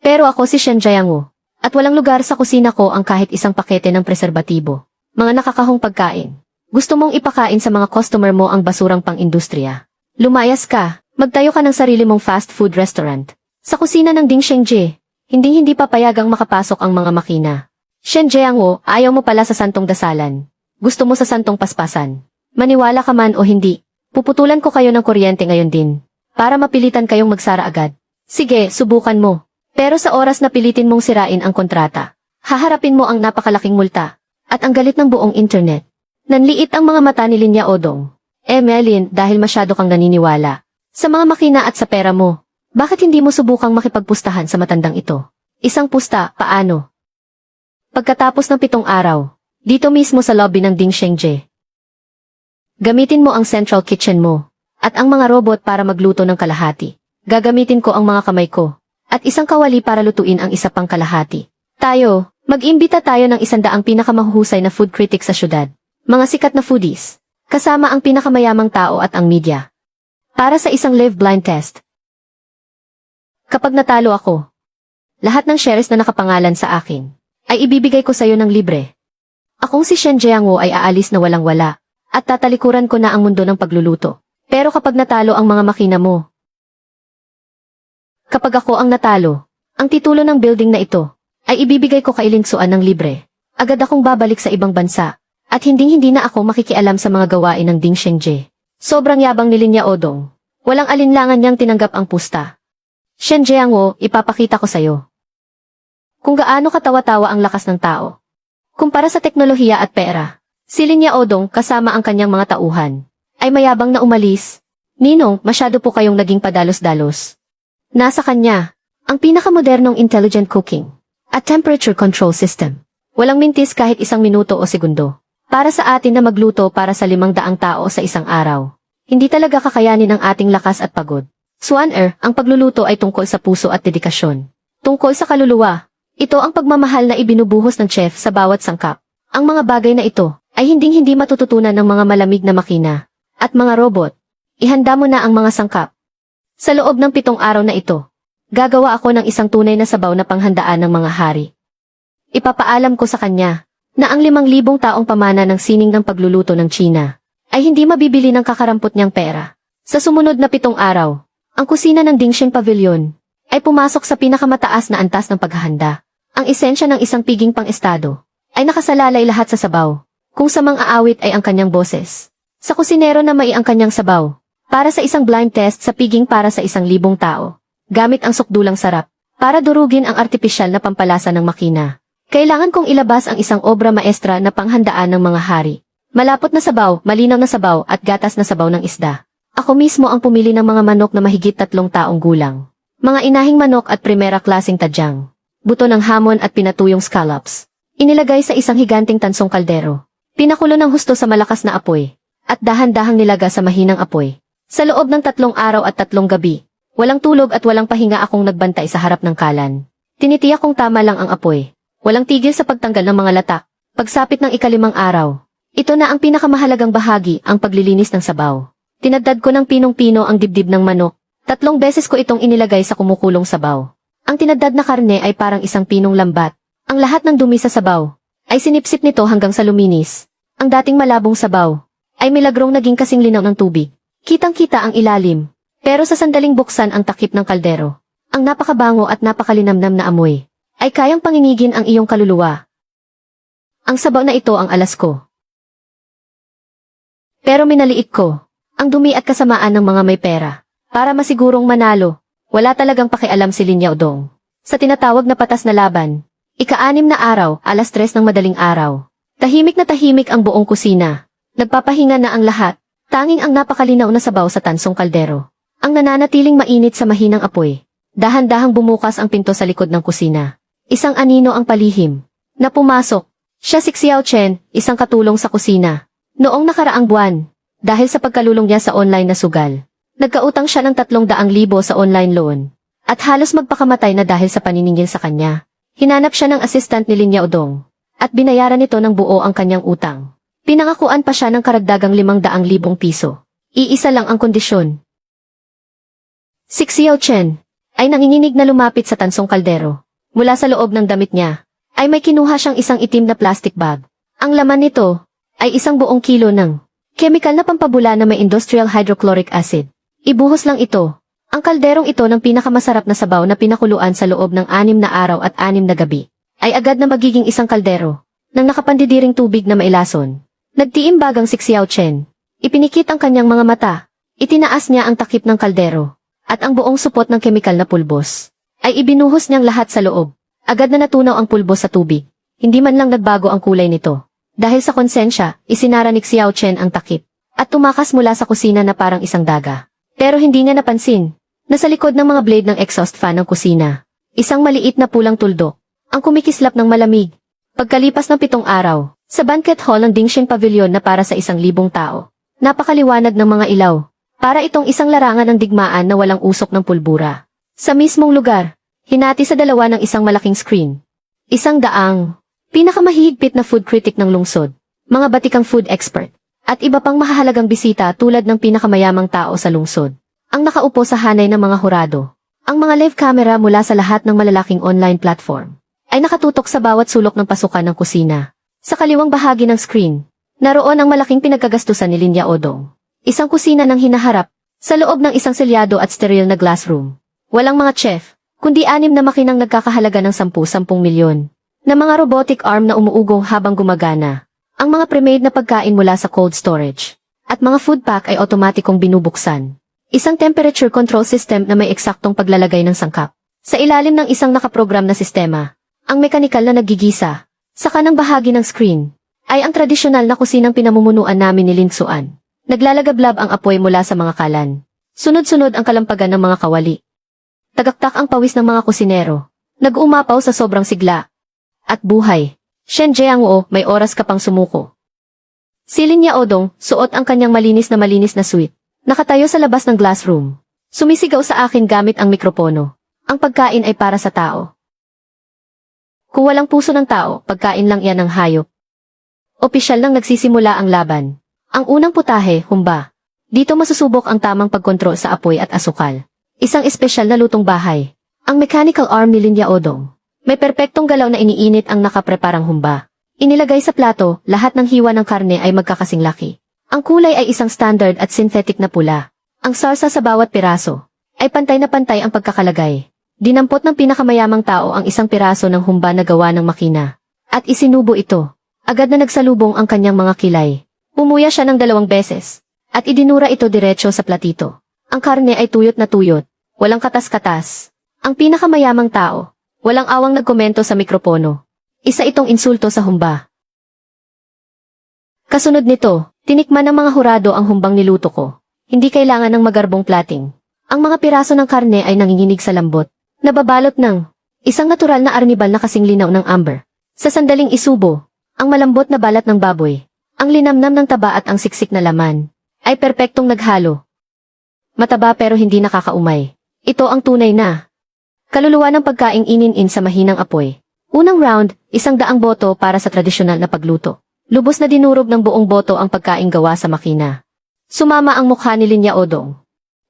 Pero ako si Shen Jiangwo, at walang lugar sa kusina ko ang kahit isang pakete ng preserbatibo. Mga nakakahong pagkain. Gusto mong ipakain sa mga customer mo ang basurang pang-industriya. Lumayas ka, magtayo ka ng sarili mong fast food restaurant. Sa kusina ng Ding Shengji, hindi papayagang makapasok ang mga makina. Shen Jiangwo, ayaw mo pala sa santong dasalan. Gusto mo sa santong paspasan. Maniwala ka man o hindi, puputulan ko kayo ng kuryente ngayon din. Para mapilitan kayong magsara agad. Sige, subukan mo. Pero sa oras na pilitin mong sirain ang kontrata, haharapin mo ang napakalaking multa at ang galit ng buong internet. Nanliit ang mga mata ni Lin Yaodong. Melin, dahil masyado kang naniniwala sa mga makina at sa pera mo, bakit hindi mo subukang makipagpustahan sa matandang ito? Isang pusta, paano? Pagkatapos ng 7 araw, dito mismo sa lobby ng Ding Shengji. Gamitin mo ang central kitchen mo at ang mga robot para magluto ng kalahati. Gagamitin ko ang mga kamay ko at isang kawali para lutuin ang isa pang kalahati. Mag-imbita tayo ng 100 pinakamahuhusay na food critic sa syudad. Mga sikat na foodies. Kasama ang pinakamayamang tao at ang media. Para sa isang live blind test. Kapag natalo ako, lahat ng shares na nakapangalan sa akin ay ibibigay ko sa iyo ng libre. Akong si Shen Jiangwo ay aalis na walang-wala at tatalikuran ko na ang mundo ng pagluluto. Pero kapag natalo ang mga makina mo, kapag ako ang natalo, ang titulo ng building na ito ay ibibigay ko kay Lin Xuan ng libre. Agad akong babalik sa ibang bansa. At hindi na ako makikialam sa mga gawain ng Ding Shengji. Sobrang yabang ni Lin Yaodong. Walang alinlangan niyang tinanggap ang pusta. Shen Jiangwo, ipapakita ko sa'yo kung gaano katawa-tawa ang lakas ng tao. Kumpara sa teknolohiya at pera, si Lin Yaodong kasama ang kanyang mga tauhan ay mayabang na umalis. Ninong, masyado po kayong naging padalos-dalos. Nasa kanya ang pinakamodernong intelligent cooking at temperature control system. Walang mintis kahit 1 minuto o segundo. Para sa atin na magluto para sa 500 tao sa isang araw. Hindi talaga kakayanin ang ating lakas at pagod. Xuan ang pagluluto ay tungkol sa puso at dedikasyon. Tungkol sa kaluluwa. Ito ang pagmamahal na ibinubuhos ng chef sa bawat sangkap. Ang mga bagay na ito ay hindi matututunan ng mga malamig na makina at mga robot. Ihanda mo na ang mga sangkap. Sa loob ng 7 araw na ito, gagawa ako ng isang tunay na sabaw na panghandaan ng mga hari. Ipapaalam ko sa kanya na ang 5,000 taong pamana ng sining ng pagluluto ng China ay hindi mabibili ng kakarampot niyang pera. Sa sumunod na 7 araw, ang kusina ng Dingxing Pavilion ay pumasok sa pinakamataas na antas ng paghahanda. Ang esensya ng isang piging pang-estado ay nakasalalay lahat sa sabaw, kung sa mang-aawit ay ang kanyang boses. Sa kusinero na mai ang kanyang sabaw, para sa isang blind test sa piging para sa 1,000 tao, gamit ang sukdulang sarap, para durugin ang artipisyal na pampalasa ng makina. Kailangan kong ilabas ang isang obra maestra na panghandaan ng mga hari. Malapot na sabaw, malinaw na sabaw at gatas na sabaw ng isda. Ako mismo ang pumili ng mga manok na mahigit 3 taong gulang. Mga inahing manok at primera klaseng tadyang. Buto ng hamon at pinatuyong scallops. Inilagay sa isang higanting tansong kaldero. Pinakulo ng husto sa malakas na apoy. At dahan-dahang nilaga sa mahinang apoy. Sa loob ng 3 araw at 3 gabi, walang tulog at walang pahinga akong nagbantay sa harap ng kalan. Tinitiyak kong tama lang ang apoy. Walang tigil sa pagtanggal ng mga latak. Pagsapit ng 5 araw, ito na ang pinakamahalagang bahagi, ang paglilinis ng sabaw. Tinadtad ko ng pinong-pino ang dibdib ng manok. 3 beses ko itong inilagay sa kumukulong sabaw. Ang tinadtad na karne ay parang isang pinong lambat. Ang lahat ng dumi sa sabaw ay sinipsip nito hanggang sa luminis. Ang dating malabong sabaw ay milagrong naging kasing linaw ng tubig. Kitang-kita ang ilalim. Pero sa sandaling buksan ang takip ng kaldero, ang napakabango at napakalinamnam na amoy ay kayang pangingigin ang iyong kaluluwa. Ang sabaw na ito ang alas ko. Pero minaliit ko ang dumi at kasamaan ng mga may pera. Para masigurong manalo, wala talagang pakialam si Lin Yaodong. Sa tinatawag na patas na laban, 6 na araw, 3:00 ng madaling araw. Tahimik na tahimik ang buong kusina. Nagpapahinga na ang lahat, tanging ang napakalinaw na sabaw sa tansong kaldero. Ang nananatiling mainit sa mahinang apoy. Dahan-dahang bumukas ang pinto sa likod ng kusina. Isang anino ang palihim na pumasok. Siya si Xiao Chen, isang katulong sa kusina. Noong nakaraang buwan, dahil sa pagkalulong niya sa online na sugal, nagkautang siya ng 300,000 sa online loan. At halos magpakamatay na dahil sa paniningil sa kanya. Hinanap siya ng assistant ni Lin Yaodong. At binayaran nito ng buo ang kanyang utang. Pinangakuan pa siya ng karagdagang 500,000 piso. Iisa lang ang kondisyon. Si Xiao Chen ay nanginginig na lumapit sa tansong kaldero. Mula sa loob ng damit niya, ay may kinuha siyang isang itim na plastic bag. Ang laman nito ay 1 buong kilo ng chemical na pampabula na may industrial hydrochloric acid. Ibuhos lang ito. Ang kalderong ito ng pinakamasarap na sabaw na pinakuluan sa loob ng 6 na araw at 6 na gabi, ay agad na magiging isang kaldero ng nakapandidiring tubig na mailason. Nagtiimbagang si Xiao Chen. Ipinikit ang kanyang mga mata. Itinaas niya ang takip ng kaldero. At ang buong supot ng kemikal na pulbos ay ibinuhos niyang lahat sa loob. Agad na natunaw ang pulbos sa tubig. Hindi man lang nagbago ang kulay nito. Dahil sa konsensya, isinara ni Xiao Chen ang takip. At tumakas mula sa kusina na parang isang daga. Pero hindi niya napansin na sa likod ng mga blade ng exhaust fan ng kusina, isang maliit na pulang tuldok ang kumikislap ng malamig. Pagkalipas ng 7 araw, sa banquet hall ng Dingxing Pavilion na para sa 1,000 tao, napakaliwanag ng mga ilaw. Para itong isang larangan ng digmaan na walang usok ng pulbura. Sa mismong lugar, hinati sa dalawa ng isang malaking screen. Isang daang pinakamahihigpit na food critic ng lungsod, mga batikang food expert, at iba pang mahahalagang bisita tulad ng pinakamayamang tao sa lungsod. Ang nakaupo sa hanay ng mga hurado. Ang mga live camera mula sa lahat ng malalaking online platform ay nakatutok sa bawat sulok ng pasukan ng kusina. Sa kaliwang bahagi ng screen, naroon ang malaking pinagkagastusan ni Lin Yaodong. Isang kusina ng hinaharap, sa loob ng isang selyado at steril na glass room. Walang mga chef, kundi 6 na makinang nagkakahalaga ng 10 milyon. Na mga robotic arm na umuugong habang gumagana. Ang mga pre-made na pagkain mula sa cold storage. At mga food pack ay otomatikong binubuksan. Isang temperature control system na may eksaktong paglalagay ng sangkap. Sa ilalim ng isang nakaprogram na sistema, ang mekanikal na naggigisa. Sa kanang bahagi ng screen, ay ang tradisyonal na kusinang pinamumunuan namin ni Lin Xuan. Naglalagablab ang apoy mula sa mga kalan. Sunod-sunod ang kalampagan ng mga kawali. Tagaktak ang pawis ng mga kusinero. Nag-umapaw sa sobrang sigla. At buhay. Shen Jiangwo, may oras ka pang sumuko. Si Lin Yaodong, suot ang kanyang malinis na suit. Nakatayo sa labas ng glass room. Sumisigaw sa akin gamit ang mikropono. Ang pagkain ay para sa tao. Kung walang puso ng tao, pagkain lang yan ng hayop. Opisyal nang nagsisimula ang laban. Ang unang putahe, humba. Dito masusubok ang tamang pagkontrol sa apoy at asukal. Isang espesyal na lutong bahay. Ang mechanical arm ni Lin Yaodong. May perpektong galaw na iniinit ang nakapreparang humba. Inilagay sa plato, lahat ng hiwa ng karne ay magkakasing laki. Ang kulay ay isang standard at synthetic na pula. Ang salsa sa bawat piraso ay pantay na pantay ang pagkakalagay. Dinampot ng pinakamayamang tao ang isang piraso ng humba na gawa ng makina. At isinubo ito. Agad na nagsalubong ang kanyang mga kilay. Umuya siya ng 2 beses. At idinura ito diretso sa platito. Ang karne ay tuyot na tuyot. Walang katas-katas. Ang pinakamayamang tao. Walang awang nagkomento sa mikropono. Isa itong insulto sa humba. Kasunod nito, tinikman ng mga hurado ang humbang niluto ko. Hindi kailangan ng magarbong plating. Ang mga piraso ng karne ay nanginginig sa lambot. Nababalot ng isang natural na arnibal na kasing linaw ng amber. Sa sandaling isubo, ang malambot na balat ng baboy, ang linamnam ng taba at ang siksik na laman, ay perpektong naghalo. Mataba pero hindi nakakaumay. Ito ang tunay na kaluluwa ng pagkaing inin-in sa mahinang apoy. Unang round, 100 boto para sa tradisyonal na pagluto. Lubos na dinurog ng buong boto ang pagkaing gawa sa makina. Sumama ang mukha ni Linya Odong.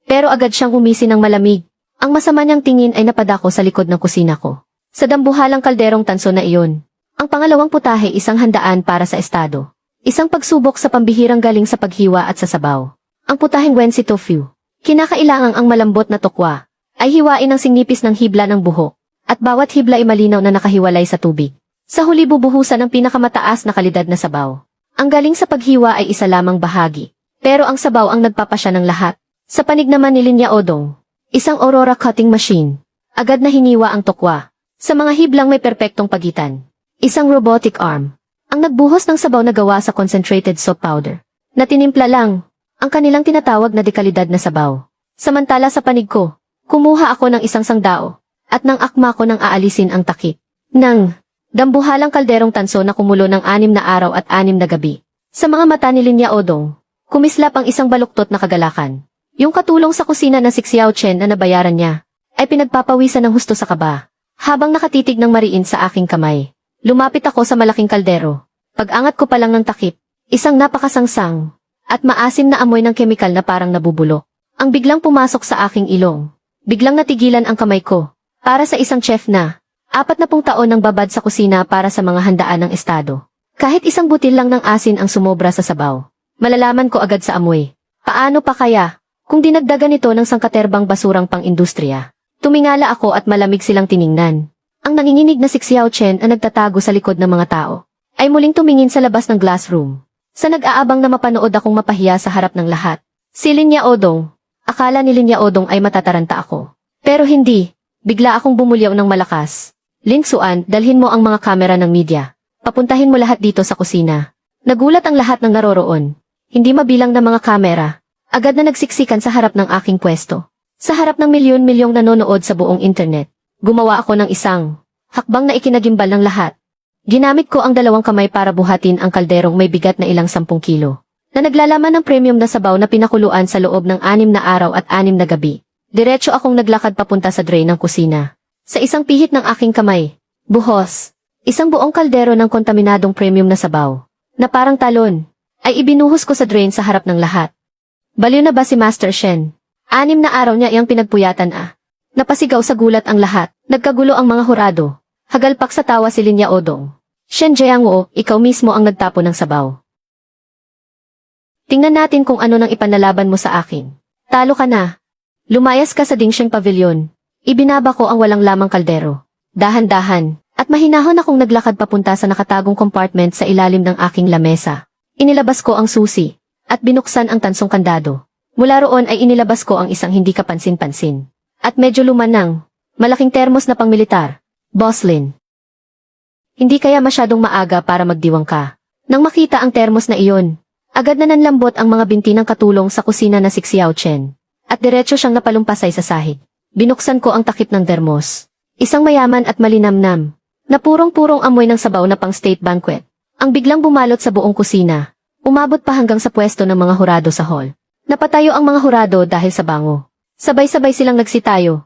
Pero agad siyang umisi ng malamig. Ang masama niyang tingin ay napadako sa likod ng kusina ko. Sa dambuhalang kalderong tanso na iyon. Ang pangalawang putahe 100 para sa estado. Isang pagsubok sa pambihirang galing sa paghiwa at sa sabaw. Ang putaheng Wensi tofu. Kinakailangang ang malambot na tokwa ay hiwain ng sinipis ng hibla ng buhok, at bawat hibla ay malinaw na nakahiwalay sa tubig. Sa huli bubuhusan ng pinakamataas na kalidad na sabaw. Ang galing sa paghiwa ay isa lamang bahagi, pero ang sabaw ang nagpapasya ng lahat. Sa panig naman ni Linya Odong, isang Aurora cutting machine. Agad na hiniwa ang tokwa. Sa mga hiblang may perpektong pagitan. Isang robotic arm. Ang nagbuhos ng sabaw na gawa sa concentrated soap powder. Na tinimpla lang, ang kanilang tinatawag na dekalidad na sabaw. Samantala sa panig ko, kumuha ako ng isang sangdao, at nang akma ko nang aalisin ang takip. Nang dambuhalang kalderong tanso na kumulo ng 6 na araw at 6 na gabi. Sa mga mata ni Linya Odong, kumislap ang isang baluktot na kagalakan. Yung katulong sa kusina ng si Xiao Chen na nabayaran niya, ay pinagpapawisan ng husto sa kaba. Habang nakatitig ng mariin sa aking kamay, lumapit ako sa malaking kaldero. Pag-angat ko pa lang ng takip, isang napakasangsang at maasim na amoy ng kemikal na parang nabubulok. Ang biglang pumasok sa aking ilong. Biglang natigilan ang kamay ko. Para sa isang chef na 40 taon nang babad sa kusina para sa mga handaan ng estado. Kahit isang butil lang ng asin ang sumobra sa sabaw, malalaman ko agad sa amoy. Paano pa kaya kung dinagdagan ito ng sangkaterbang basurang pang-industriya? Tumingala ako at malamig silang tiningnan. Ang nanginginig na si Xiao Chen ang nagtatago sa likod ng mga tao ay muling tumingin sa labas ng glass room. Sa nag-aabang na mapanood akong mapahiya sa harap ng lahat. Si Linya Odong. Akala ni Linya Odong ay matataranta ako. Pero hindi. Bigla akong bumulyaw ng malakas. Lin Xuan, dalhin mo ang mga kamera ng media. Papuntahin mo lahat dito sa kusina. Nagulat ang lahat ng naroroon. Hindi mabilang na mga kamera. Agad na nagsiksikan sa harap ng aking pwesto. Sa harap ng milyon-milyong nanonood sa buong internet. Gumawa ako ng isang hakbang na ikinagimbal ng lahat. Ginamit ko ang 2 kamay para buhatin ang kalderong may bigat na ilang 10 kilo. Na naglalaman ng premium na sabaw na pinakuluan sa loob ng 6 na araw at 6 na gabi. Diretso akong naglakad papunta sa drain ng kusina. Sa isang pihit ng aking kamay, buhos, isang buong kaldero ng kontaminadong premium na sabaw, na parang talon, ay ibinuhos ko sa drain sa harap ng lahat. Baliw na ba si Master Shen? 6 na araw niya iyang pinagpuyatan Napasigaw sa gulat ang lahat, nagkagulo ang mga hurado. Hagalpak sa tawa si Linya Odong. Shen Jiangwo, ikaw mismo ang nagtapo ng sabaw. Tingnan natin kung ano nang ipanlalaban mo sa akin. Talo ka na. Lumayas ka sa Dingsheng Pavilion. Ibinaba ko ang walang lamang kaldero. Dahan-dahan, at mahinahon akong naglakad papunta sa nakatagong compartment sa ilalim ng aking lamesa. Inilabas ko ang susi, at binuksan ang tansong kandado. Mula roon ay inilabas ko ang isang hindi kapansin-pansin. At medyo lumanang, malaking termos na pangmilitar. Boss Lin. Hindi kaya masyadong maaga para magdiwang ka. Nang makita ang termos na iyon, agad na nanlambot ang mga binti ng katulong sa kusina na si Xiao Chen. At diretso siyang napalumpasay sa sahig. Binuksan ko ang takip ng termos. Isang mayaman at malinamnam, na purong-purong amoy ng sabaw na pang state banquet. Ang biglang bumalot sa buong kusina. Umabot pa hanggang sa pwesto ng mga hurado sa hall. Napatayo ang mga hurado dahil sa bango. Sabay-sabay silang nagsitayo.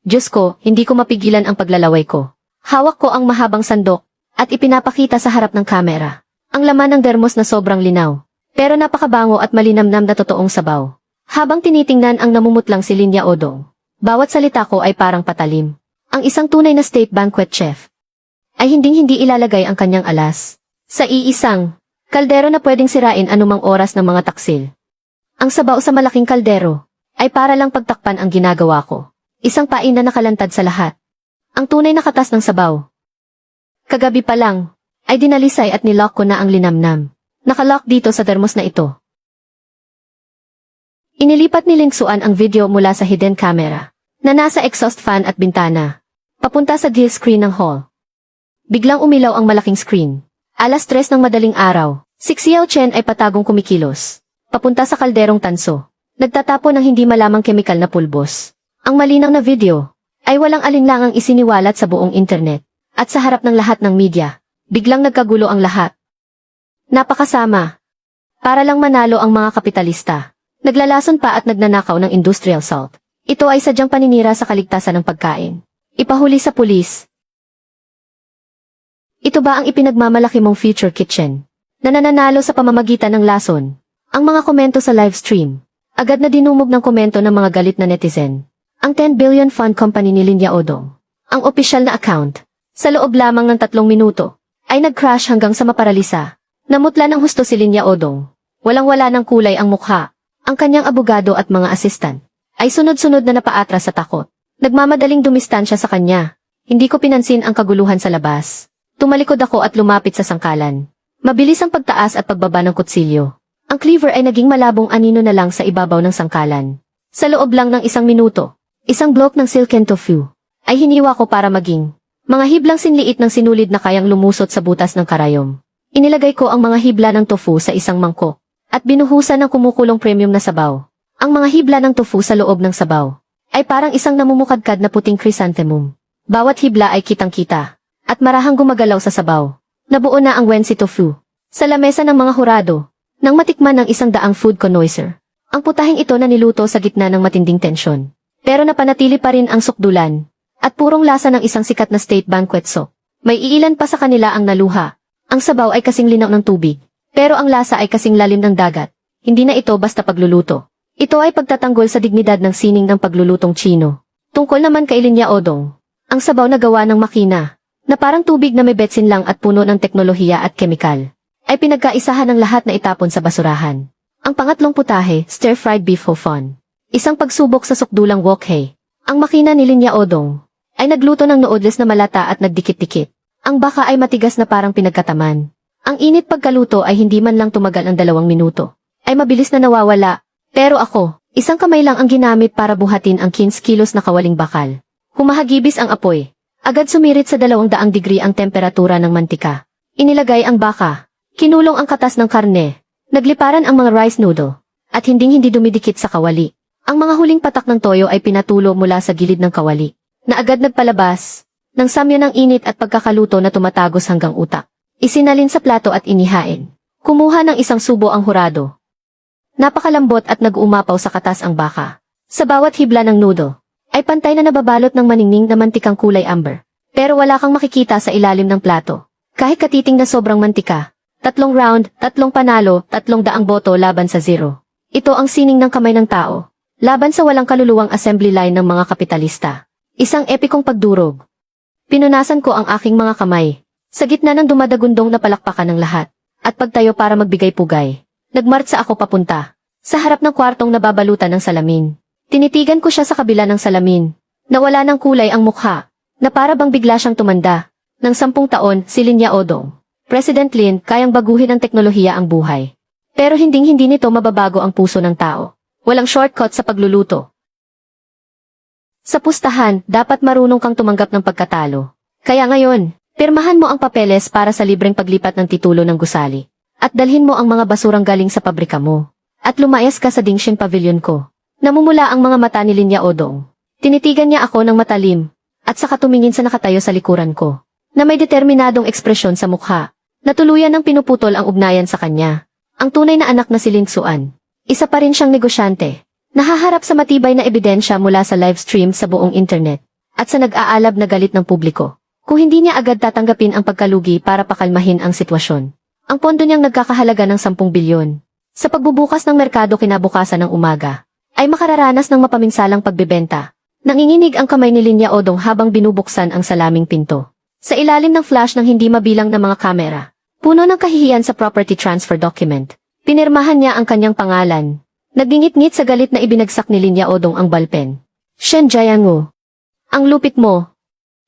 Diyos ko, hindi ko mapigilan ang paglalaway ko. Hawak ko ang mahabang sandok, at ipinapakita sa harap ng kamera. Ang laman ng dermos na sobrang linaw, pero napakabango at malinamnam na totoong sabaw. Habang tinitingnan ang namumutlang si Linya Odong, bawat salita ko ay parang patalim. Ang isang tunay na state banquet chef ay hinding-hindi ilalagay ang kanyang alas sa iisang kaldero na pwedeng sirain anumang oras ng mga taksil. Ang sabaw sa malaking kaldero ay para lang pagtakpan ang ginagawa ko. Isang pain na nakalantad sa lahat. Ang tunay na katas ng sabaw. Kagabi pa lang ay dinalisay at nilock ko na ang linamnam. Nakalock dito sa thermos na ito. Inilipat ni Ling Xuan ang video mula sa hidden camera na nasa exhaust fan at bintana papunta sa deal screen ng hall. Biglang umilaw ang malaking screen. 3:00 ng madaling araw. Si Xiao Chen ay patagong kumikilos papunta sa kalderong tanso. Nagtatapo ng hindi malamang kemikal na pulbos. Ang malinaw na video ay walang alinlangang isiniwalat sa buong internet. At sa harap ng lahat ng media, biglang nagkagulo ang lahat. Napakasama. Para lang manalo ang mga kapitalista. Naglalason pa at nagnanakaw ng industrial salt. Ito ay sadyang paninira sa kaligtasan ng pagkain. Ipahuli sa pulis. Ito ba ang ipinagmamalaki mong future kitchen na nananalo sa pamamagitan ng lason? Ang mga komento sa live stream. Agad na dinumog ng komento ng mga galit na netizen. Ang 10 billion fund company ni Lin Yaodong. Ang opisyal na account, sa loob lamang ng 3 minuto, ay nag-crash hanggang sa maparalisa. Namutla ng husto si Lin Yaodong. Walang-wala ng kulay ang mukha. Ang kanyang abogado at mga assistant ay sunod-sunod na napaatras sa takot. Nagmamadaling dumistansya sa kanya. Hindi ko pinansin ang kaguluhan sa labas. Tumalikod ako at lumapit sa sangkalan. Mabilis ang pagtaas at pagbaba ng kutsilyo. Ang cleaver ay naging malabong anino na lang sa ibabaw ng sangkalan. Sa loob lang ng 1 minuto, isang block ng silken tofu ay hiniwa ko para maging mga hiblang sinliit ng sinulid na kayang lumusot sa butas ng karayom. Inilagay ko ang mga hibla ng tofu sa isang mangkok at binuhusan ng kumukulong premium na sabaw. Ang mga hibla ng tofu sa loob ng sabaw ay parang isang namumukadkad na puting chrysanthemum. Bawat hibla ay kitang-kita at marahang gumagalaw sa sabaw. Nabuo na ang Wensi tofu sa lamesa ng mga hurado nang matikman ng 100 food connoisseur. Ang putahing ito na niluto sa gitna ng matinding tensyon. Pero napanatili pa rin ang sukdulan at purong lasa ng isang sikat na state banquet soup. May iilan pa sa kanila ang naluha. Ang sabaw ay kasing linaw ng tubig, pero ang lasa ay kasing lalim ng dagat. Hindi na ito basta pagluluto. Ito ay pagtatanggol sa dignidad ng sining ng paglulutong Chino. Tungkol naman kay Lin Yaodong, ang sabaw na gawa ng makina, na parang tubig na may betsin lang at puno ng teknolohiya at kemikal, ay pinagkaisahan ng lahat na itapon sa basurahan. Ang pangatlong putahe, stir-fried beef ho fun. Isang pagsubok sa sukdulang wok hei. Ang makina ni Lin Yaodong ay nagluto ng noodles na malata at nagdikit-dikit. Ang baka ay matigas na parang pinagkataman. Ang init pagkaluto ay hindi man lang tumagal ang 2 minuto. Ay mabilis na nawawala. Pero ako, isang kamay lang ang ginamit para buhatin ang 15 kilos na kawaling bakal. Humahagibis ang apoy. Agad sumirit sa 200 degree ang temperatura ng mantika. Inilagay ang baka. Kinulong ang katas ng karne. Nagliparan ang mga rice noodle. At hinding-hindi dumidikit sa kawali. Ang mga huling patak ng toyo ay pinatulo mula sa gilid ng kawali, na agad nagpalabas ng samyo ng init at pagkakaluto na tumatagos hanggang utak. Isinalin sa plato at inihain. Kumuha ng 1 subo ang hurado. Napakalambot at nag-uumapaw sa katas ang baka. Sa bawat hibla ng noodle, ay pantay na nababalot ng maningning na mantikang kulay amber. Pero wala kang makikita sa ilalim ng plato. Kahit katiting na sobrang mantika. 3 round, 3 panalo, 300 boto laban sa 0. Ito ang sining ng kamay ng tao. Laban sa walang kaluluwang assembly line ng mga kapitalista. Isang epikong pagdurog. Pinunasan ko ang aking mga kamay. Sa gitna ng dumadagundong na palakpakan ng lahat. At pagtayo para magbigay pugay. Nagmartsa ako papunta. Sa harap ng kwartong nababalutan ng salamin. Tinitigan ko siya sa kabila ng salamin. Nawala ng kulay ang mukha. Na para bang bigla siyang tumanda. Nang 10 taon, si Lin Yaodong. President Lin, kayang baguhin ng teknolohiya ang buhay. Pero hinding-hindi nito mababago ang puso ng tao. Walang shortcut sa pagluluto. Sa pustahan, dapat marunong kang tumanggap ng pagkatalo. Kaya ngayon, pirmahan mo ang papeles para sa libreng paglipat ng titulo ng gusali. At dalhin mo ang mga basurang galing sa pabrika mo. At lumayas ka sa Dingshin Pavilion ko. Namumula ang mga mata ni Lin Yaodong. Tinitigan niya ako ng matalim. At saka tumingin sa nakatayo sa likuran ko. Na may determinadong ekspresyon sa mukha. Natuluyan ng pinuputol ang ugnayan sa kanya. Ang tunay na anak na si Ling Xuan. Isa pa rin siyang negosyante. Nahaharap sa matibay na ebidensya mula sa live stream sa buong internet. At sa nag-aalab na galit ng publiko. Kung hindi niya agad tatanggapin ang pagkalugi para pakalmahin ang sitwasyon. Ang pondo niyang nagkakahalaga ng 10 bilyon. Sa pagbubukas ng merkado kinabukasan ng umaga, ay makararanas ng mapaminsalang pagbebenta Nanginginig ang kamay ni Linya Odong habang binubuksan ang salaming pinto. Sa ilalim ng flash ng hindi mabilang na mga kamera, puno ng kahihiyan sa property transfer document. Pinirmahan niya ang kanyang pangalan. Nagdingit-ngit sa galit na ibinagsak ni Linya Odong ang balpen. Shen Jiangu. Ang lupit mo.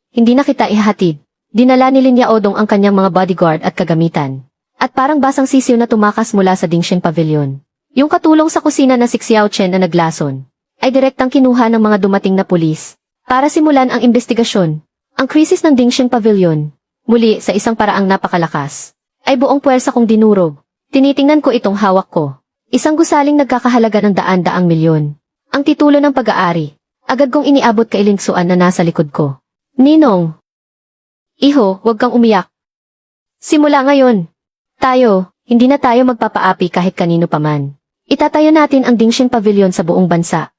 Hindi na kita ihahatid. Dinala ni Linya Odong ang kanyang mga bodyguard at kagamitan. At parang basang sisiw na tumakas mula sa Dingshen Pavilion. Yung katulong sa kusina na si Xiao Chen na naglason, ay direktang kinuha ng mga dumating na pulis para simulan ang investigasyon. Ang krisis ng Dingshen Pavilion, muli sa isang paraang napakalakas, ay buong puwersa kong dinurog. Tinitingnan ko itong hawak ko. Isang gusaling nagkakahalaga ng daan-daang milyon. Ang titulo ng pag-aari. Agad kong iniabot kay Lingsuan na nasa likod ko. Ninong. Iho, huwag kang umiyak. Simula ngayon. Tayo, hindi na tayo magpapaapi kahit kanino paman. Itatayo natin ang Dingshen Pavilion sa buong bansa.